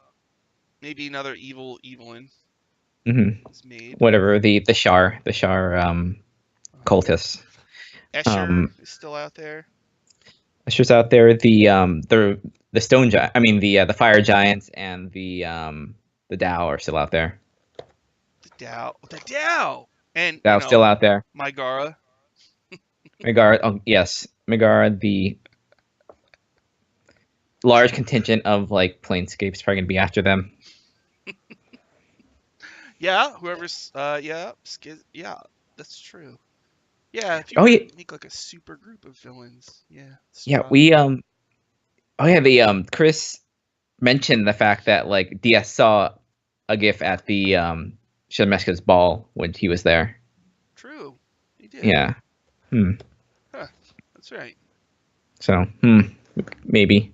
maybe another Evelyn Hmm. is made. Whatever the Shar Uh-huh. cultists. Escher Um, is still out there. it's just out there. The stone giant. I mean the fire giants and the Dow are still out there. The Dow, and Dow's still out there. Mygara. Megara. Oh yes, Megara. The large contingent of like planescapes probably gonna be after them. Yeah, whoever's yeah, that's true. Yeah, if you Oh were to yeah, make like a super group of villains, yeah, yeah. Strahd. We Oh yeah, the Chris mentioned the fact that like DS saw a GIF at the Shemeshka's ball when he was there. True, he did. Yeah. Hmm. Huh, that's right. So maybe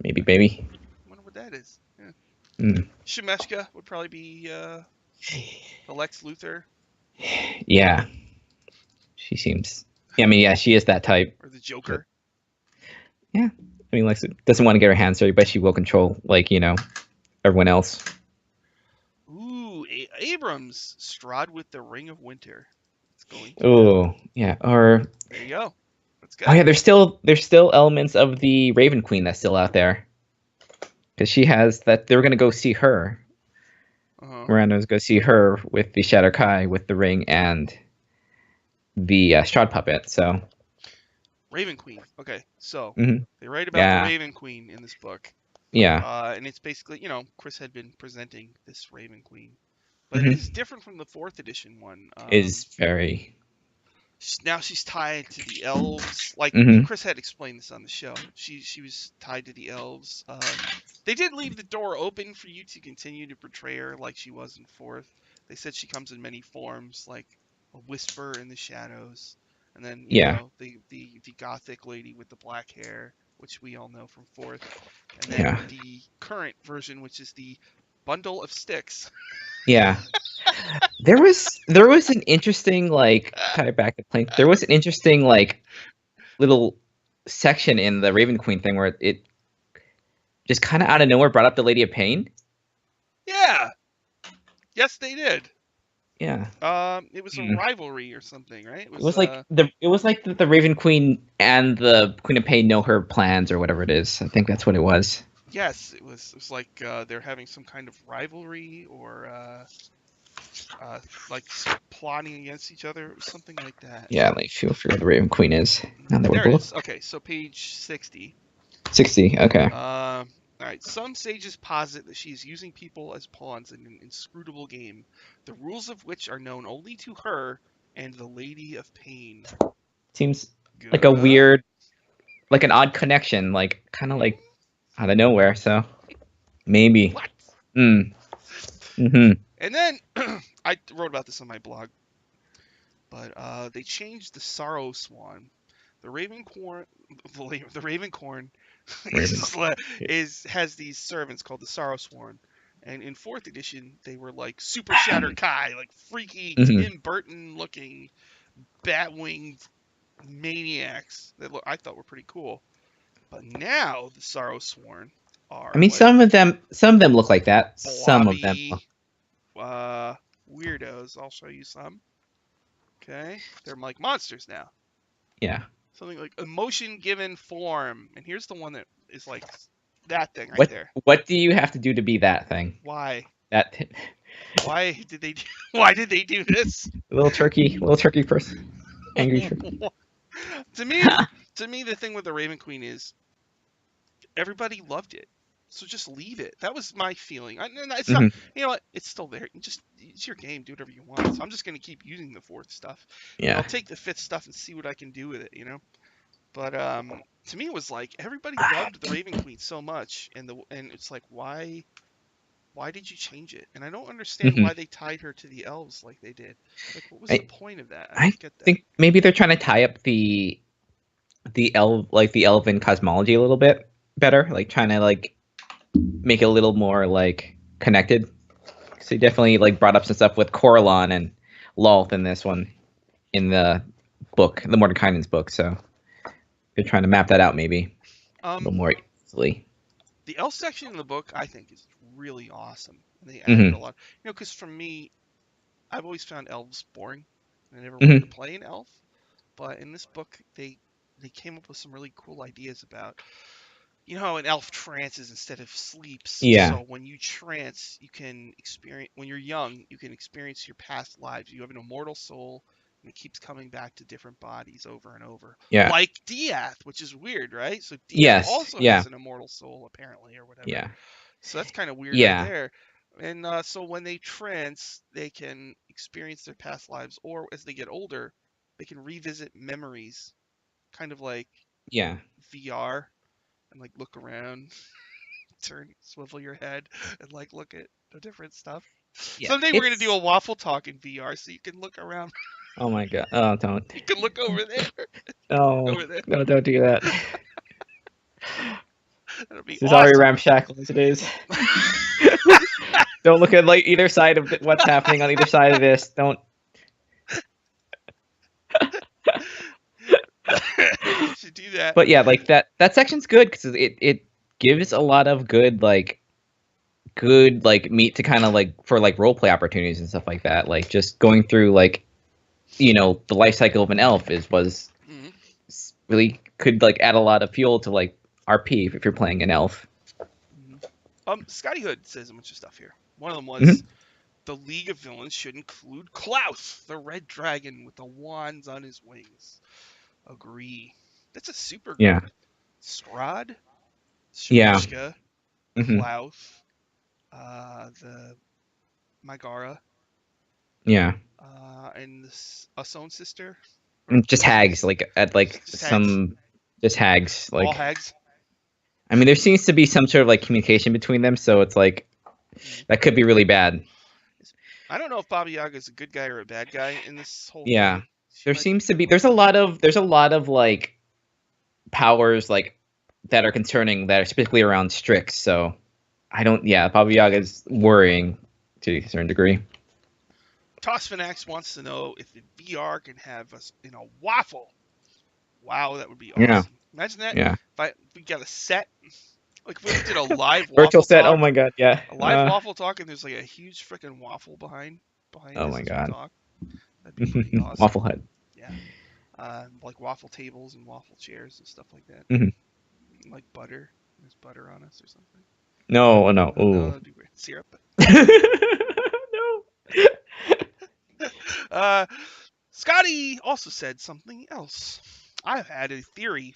maybe. I wonder what that is. Yeah. Hmm. Shemeshka would probably be the Lex Luthor Yeah. She seems. Yeah, I mean, yeah, she is that type. or the But Joker. yeah, I mean, Lex doesn't want to get her hands dirty, but she will control like everyone else. Ooh, Abrams Strahd with the Ring of Winter. It's going to Oh happen. yeah, or There you go. That's oh good. yeah, there's still elements of the Raven Queen that's still out there because she has that. They were gonna go see her. Uh-huh. Miranda was go see her with the Shadow Kai with the ring and the Strahd puppet. So Raven Queen. Okay, so mhm. they write about the Yeah, Raven Queen in this book, yeah, and it's basically, Chris had been presenting this Raven Queen, but it is hmm different from the fourth edition one. is very. Now she's tied to the elves. Like Hmm. Chris had explained this on the show. She was tied to the elves. They did leave the door open for you to continue to portray her like she was in fourth. They said she comes in many forms, like a whisper in the shadows, and then Yeah, the gothic lady with the black hair, which we all know from fourth, and then yeah, the current version, which is the bundle of sticks. yeah. There was an interesting like tie it back to Plank. There was an interesting like little section in the Raven Queen thing where it just kind of out of nowhere brought up the Lady of Pain. Yeah, yes, they did. Yeah. It was a Hmm. rivalry or something, right? It It was was like the Raven Queen and the Queen of Pain know her plans or whatever it is. I think that's what it was. yes, it was like they're having some kind of rivalry or uh, like plotting against each other. It was something like that. Yeah, like feel free where the Raven Queen is. Now that we're There it both is. Okay, so page 60. 60. Okay. All right. Some sages posit that she is using people as pawns in an inscrutable game, the rules of which are known only to her and the Lady of Pain. Seems like a Good. weird, like an odd connection, like kind of Hmm? like out of nowhere. So maybe. What? Mm. Mm-hmm. And then I wrote about this on my blog, but they changed the Sorrow Swan. The Ravencorn, the Ravencorn Raven is, Queen. has these servants called the Sorrow Sworn, and in fourth edition they were like Super Shatter Kai, like freaky Mm-hmm. Tim Burton looking bat-winged maniacs that I thought were pretty cool. But now the Sorrow Sworn I are mean, like some of them look like that. Some of them. blobby uh, weirdos. I'll show you some. Okay, they're like monsters now. Yeah. Something like emotion given form, and here's the one that is like that thing right What there. What do you have to do to be that thing? Why? That Why did they? Why did they do this? little turkey person, angry turkey. to me, to me, the thing with the Raven Queen is everybody loved it, so just leave it. That was my feeling. It's not. Hmm. You know what? It's still there. It's your game. Do whatever you want. So I'm just gonna keep using the fourth stuff, and I'll Yeah. take the fifth stuff and see what I can do with it. You know. But to me, it was like everybody loved the Raven Queen so much, and it's like why did you change it? And I don't understand Hmm. why they tied her to the elves like they did. Like, what was the I point of that? I I don't get that. think maybe they're trying to tie up the elven cosmology a little bit better, like trying to like make it a little more like connected. So he definitely like brought up some stuff with Coralon and Lolth in this one in the book, the Mordenkainen's book. So they're trying to map that out maybe a little Um, more easily. the elf section in the book I think is really awesome, and they added a Hmm. lot. You know, because for me, I've always found elves boring. I never wanted to Hmm. play an elf, but in this book they came up with some really cool ideas about an elf trances instead of sleeps. Yeah. So when you trance, you can experience, when you're young, you can experience your past lives. You have an immortal soul, and it keeps coming back to different bodies over and over. Yeah. Like Diath, which is weird, right? So Diath Yes. also Yeah. has an immortal soul, apparently, or whatever. Yeah. So that's kind of weird right Yeah. there. And so when they trance, they can experience their past lives, or as they get older, they can revisit memories, kind of like Yeah. VR, and like look around, swivel your head, and like look at the different stuff. Yeah. Someday we're gonna do It's a waffle talk in VR, so you can look around. oh my god. Oh, don't. You can look over there, No. over there. No, don't do that. That'll be This is already awesome. ramshackle as it is. Don't look at like either side of what's happening on either side of this. Don't. You should do that. But yeah, like that section's good because it gives a lot of good meat to kind of like for like role play opportunities and stuff like that. Like just going through like the life cycle of an elf was Mhm. really could like add a lot of fuel to like RP if you're playing an elf. Mhm. Scotty Hood says a bunch of stuff here. One of them was Hmm. the League of Villains should include Klaus, the red dragon with the wands on his wings. Agree. That's a super Yeah. group. Strahd, Yeah. Shamushka, Hmm. Klauth, the Megara, Yeah. and this Usown sister, or And just hags like at like just hags, some just hags all like hags. I mean there seems to be some sort of like communication between them, so it's like Mhm. that could be really bad. I don't know if Baba Yaga is a good guy or a bad guy in this whole Yeah. thing. She There might be seems to kind be of like there's a lot of like powers like that are concerning that are specifically around Strix, so I don't yeah, Baba Yaga is worrying to a certain degree. Tosfanax wants to know if the VR can have us in a waffle. Wow, that would be Yeah. awesome. Imagine that Yeah. if we got a set, like if we did a live Virtual waffle set, oh talk, my god, yeah. and there's like a huge freaking waffle behind Oh us my as we god. talk. That'd be pretty awesome. Waffle Hut. Yeah. Like waffle tables and waffle chairs and stuff like that. Hmm. Like butter. There's butter on us or something. No, no. No, Ooh. that'd be weird. Syrup. No. uh, Scotty also said something else. I've had a theory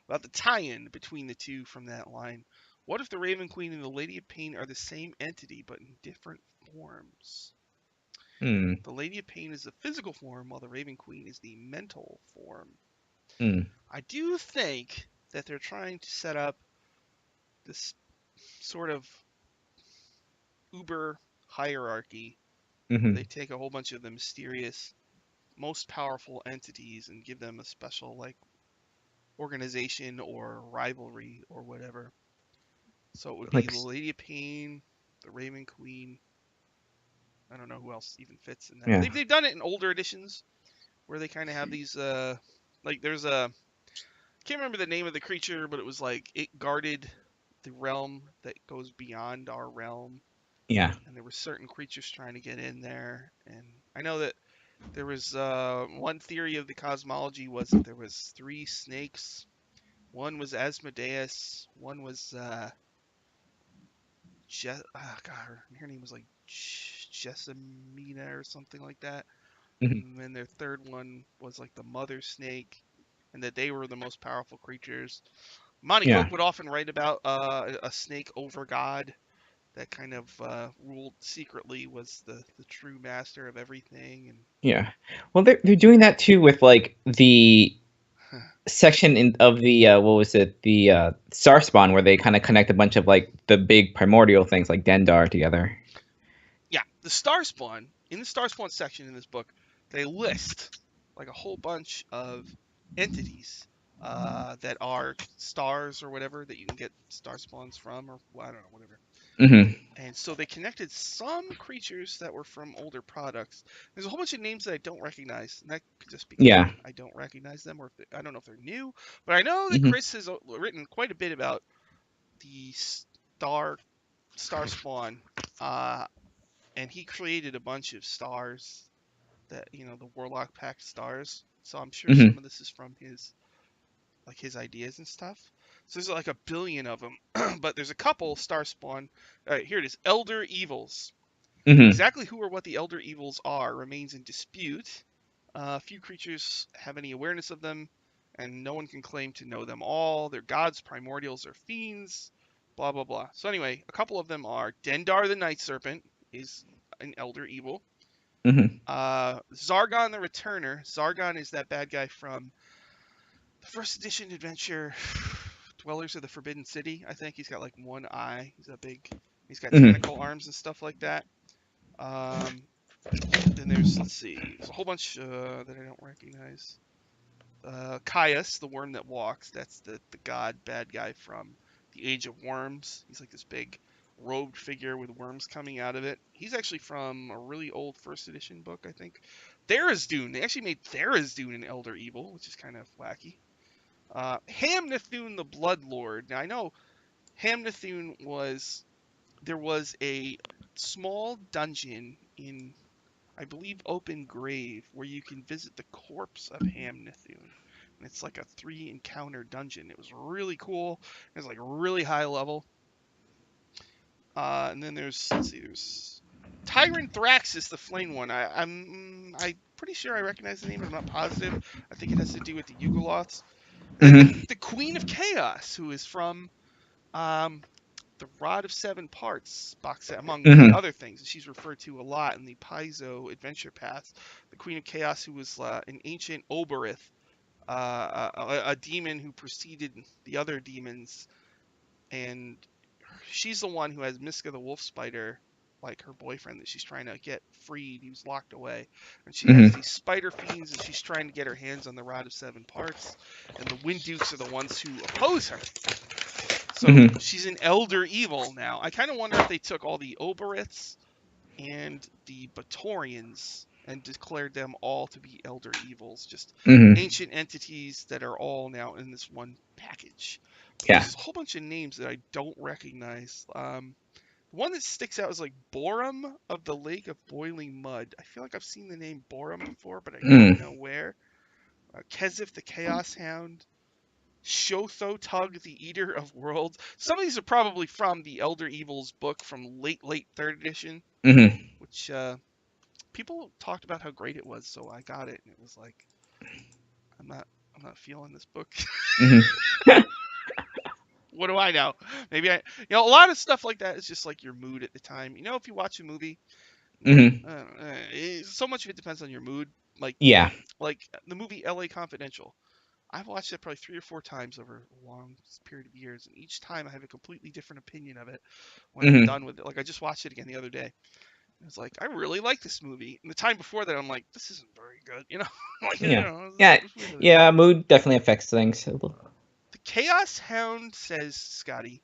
about the tie-in between the two from that line. What if the Raven Queen and the Lady of Pain are the same entity but in different forms? Hmm. The Lady of Pain is the physical form, while the Raven Queen is the mental form. Hmm. I do think that they're trying to set up this sort of uber hierarchy where Hmm. they take a whole bunch of the mysterious, most powerful entities and give them a special like organization or rivalry or whatever. So it would be Like, the Lady of Pain, the Raven Queen. I don't know who else even fits in that. yeah. They've done it in older editions where they kind of have these like there's a can't remember the name of the creature, but it was like it guarded the realm that goes beyond our realm, Yeah. and there were certain creatures trying to get in there. And I know that there was one theory of the cosmology was that there was three snakes. One was Asmodeus. One was God, her name was like Jessamina or something like that. Hmm. And then their third one was like the mother snake, and that they were the most powerful creatures. Monty Yeah. Hook would often write about a snake over God that kind of ruled secretly, was the true master of everything. Yeah. Well, they're doing that too with like the And section of the what was it, the Star Spawn, where they kind of connect a bunch of like the big primordial things like Dendar together. yeah, the Star Spawn, in the Star Spawn section in this book, they list like a whole bunch of entities that are stars or whatever that you can get star spawns from, or well, I don't know, whatever. Hmm. And so they connected some creatures that were from older products. There's a whole bunch of names that I don't recognize, and that could just be because Yeah. I don't recognize them, or if I don't know if they're new. But I know that Hmm. Chris has written quite a bit about the Star Spawn, uh, and he created a bunch of stars that the Warlock Pact stars. So I'm sure some Hmm. of this is from his ideas and stuff. So there's like a billion of them, but there's a couple Star Spawn. All right, here it is: Elder Evils. Hmm. Exactly who or what the Elder Evils are remains in dispute. Few creatures have any awareness of them, and no one can claim to know them all. They're gods, primordials, or fiends. Blah blah blah. So anyway, a couple of them are Dendar the Night Serpent is an Elder Evil. Hmm. Zargon the Returner. Zargon is that bad guy from the first edition adventure, Dwellers of the Forbidden City. I think he's got like one eye. He's a big. He's got Hmm. tentacle arms and stuff like that. Um, then let's see, there's a whole bunch that I don't recognize. Caius, the worm that walks. That's the god bad guy from the Age of Worms. He's like this big robed figure with worms coming out of it. He's actually from a really old first edition book, I think. Tharizdun. They actually made Tharizdun an Elder Evil, which is kind of wacky. Hamnethune the Blood Lord. Now I know Hamnethune was there was a small dungeon in, I believe, Open Grave, where you can visit the corpse of Hamnethune. And it's like a 3 encounter dungeon. It was really cool. It was like really high level. And then let's see, there's Tyrant Thraxus, the Flame one. I'm pretty sure I recognize the name, but I'm not positive. I think it has to do with the Yugoloths. And then Hmm. the Queen of Chaos, who is from um, the Rod of Seven Parts box set, among many Hmm. other things. She's referred to a lot in the Paizo Adventure Path. The Queen of Chaos, who was an ancient Oberith, a demon who preceded the other demons, and she's the one who has Miska the Wolf Spider, like her boyfriend, that she's trying to get freed. He was locked away, and she has Hmm. these spider fiends, and she's trying to get her hands on the Rod of Seven Parts. And the Wind Dukes are the ones who oppose her. So Hmm. she's an elder evil now. I kind of wonder if they took all the Oberiths and the Batorians and declared them all to be elder evils, just Hmm. ancient entities that are all now in this one package. But there's Yeah. just a whole bunch of names that I don't recognize. The one that sticks out is like Borum of the Lake of Boiling Mud. I feel like I've seen the name Borum before, but I don't Mm. know where. Kezif the Chaos Hound. Shotho Tug, the Eater of Worlds. Some of these are probably from the Elder Evils book from late third edition, Hmm. which people talked about how great it was, so I got it, and it was like, I'm not I'm not feeling this book. Hmm. What do I know? Maybe a lot of stuff like that is just like your mood at the time. If you watch a movie, Hmm. so much of it depends on your mood. Like Yeah. like the movie L.A. Confidential. I've watched it probably 3 or 4 times over a long period of years, and each time I have a completely different opinion of it when I'm Hmm. done with it. Like I just watched it again the other day. It's like I really like this movie, and the time before that I'm like, this isn't very good. Like Yeah. it's Yeah. just weird. Yeah. Mood definitely affects things. The Chaos Hound says, Scotty,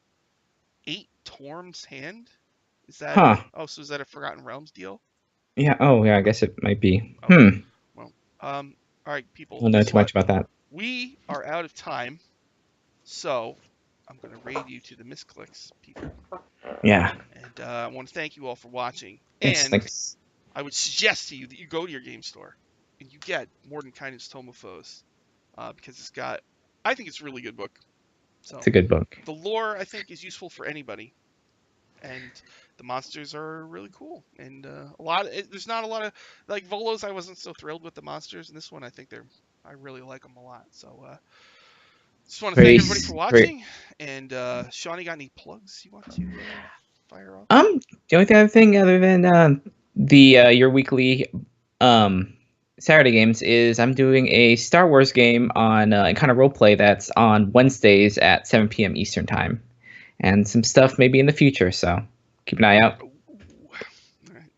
8 Torm's hand. Is that Huh. so is that a Forgotten Realms deal? Yeah. Oh, yeah. I guess it might be. Okay. Well, all right, I people. don't know Guess too what? much about that. We are out of time, so I'm gonna raid you to the misclicks, people. Yeah. And I want to thank you all for watching. Thanks. And Thanks. I would suggest to you that you go to your game store and you get More Than Kindness Tome of Foes, because I think it's a really good book. It's So a good book. the lore I think is useful for anybody, and the monsters are really cool. And there's not a lot of like Volos. I wasn't so thrilled with the monsters, and this one I really like them a lot. So just want to thank Very. everybody for Very. watching. And Shawnee, got any plugs you want to fire off? The only other thing other than the your weekly um Saturday games is I'm doing a Star Wars game on kind of role play that's on Wednesdays at 7 p.m. Eastern time, and some stuff maybe in the future. So keep an eye out. Ooh.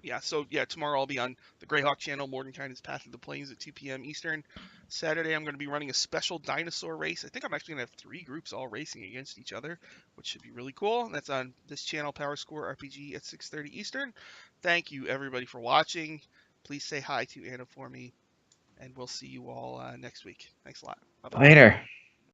Yeah, so yeah, tomorrow I'll be on the Greyhawk channel, Mordenkainen's Path of the Plains at 2 p.m. Eastern. Saturday I'm going to be running a special dinosaur race. I think I'm actually going to have 3 groups all racing against each other, which should be really cool. That's on this channel, Power Score RPG at 6:30 Eastern. Thank you everybody for watching. Please say hi to Anna for me, and we'll see you all next week. Thanks a lot. Bye bye. Later.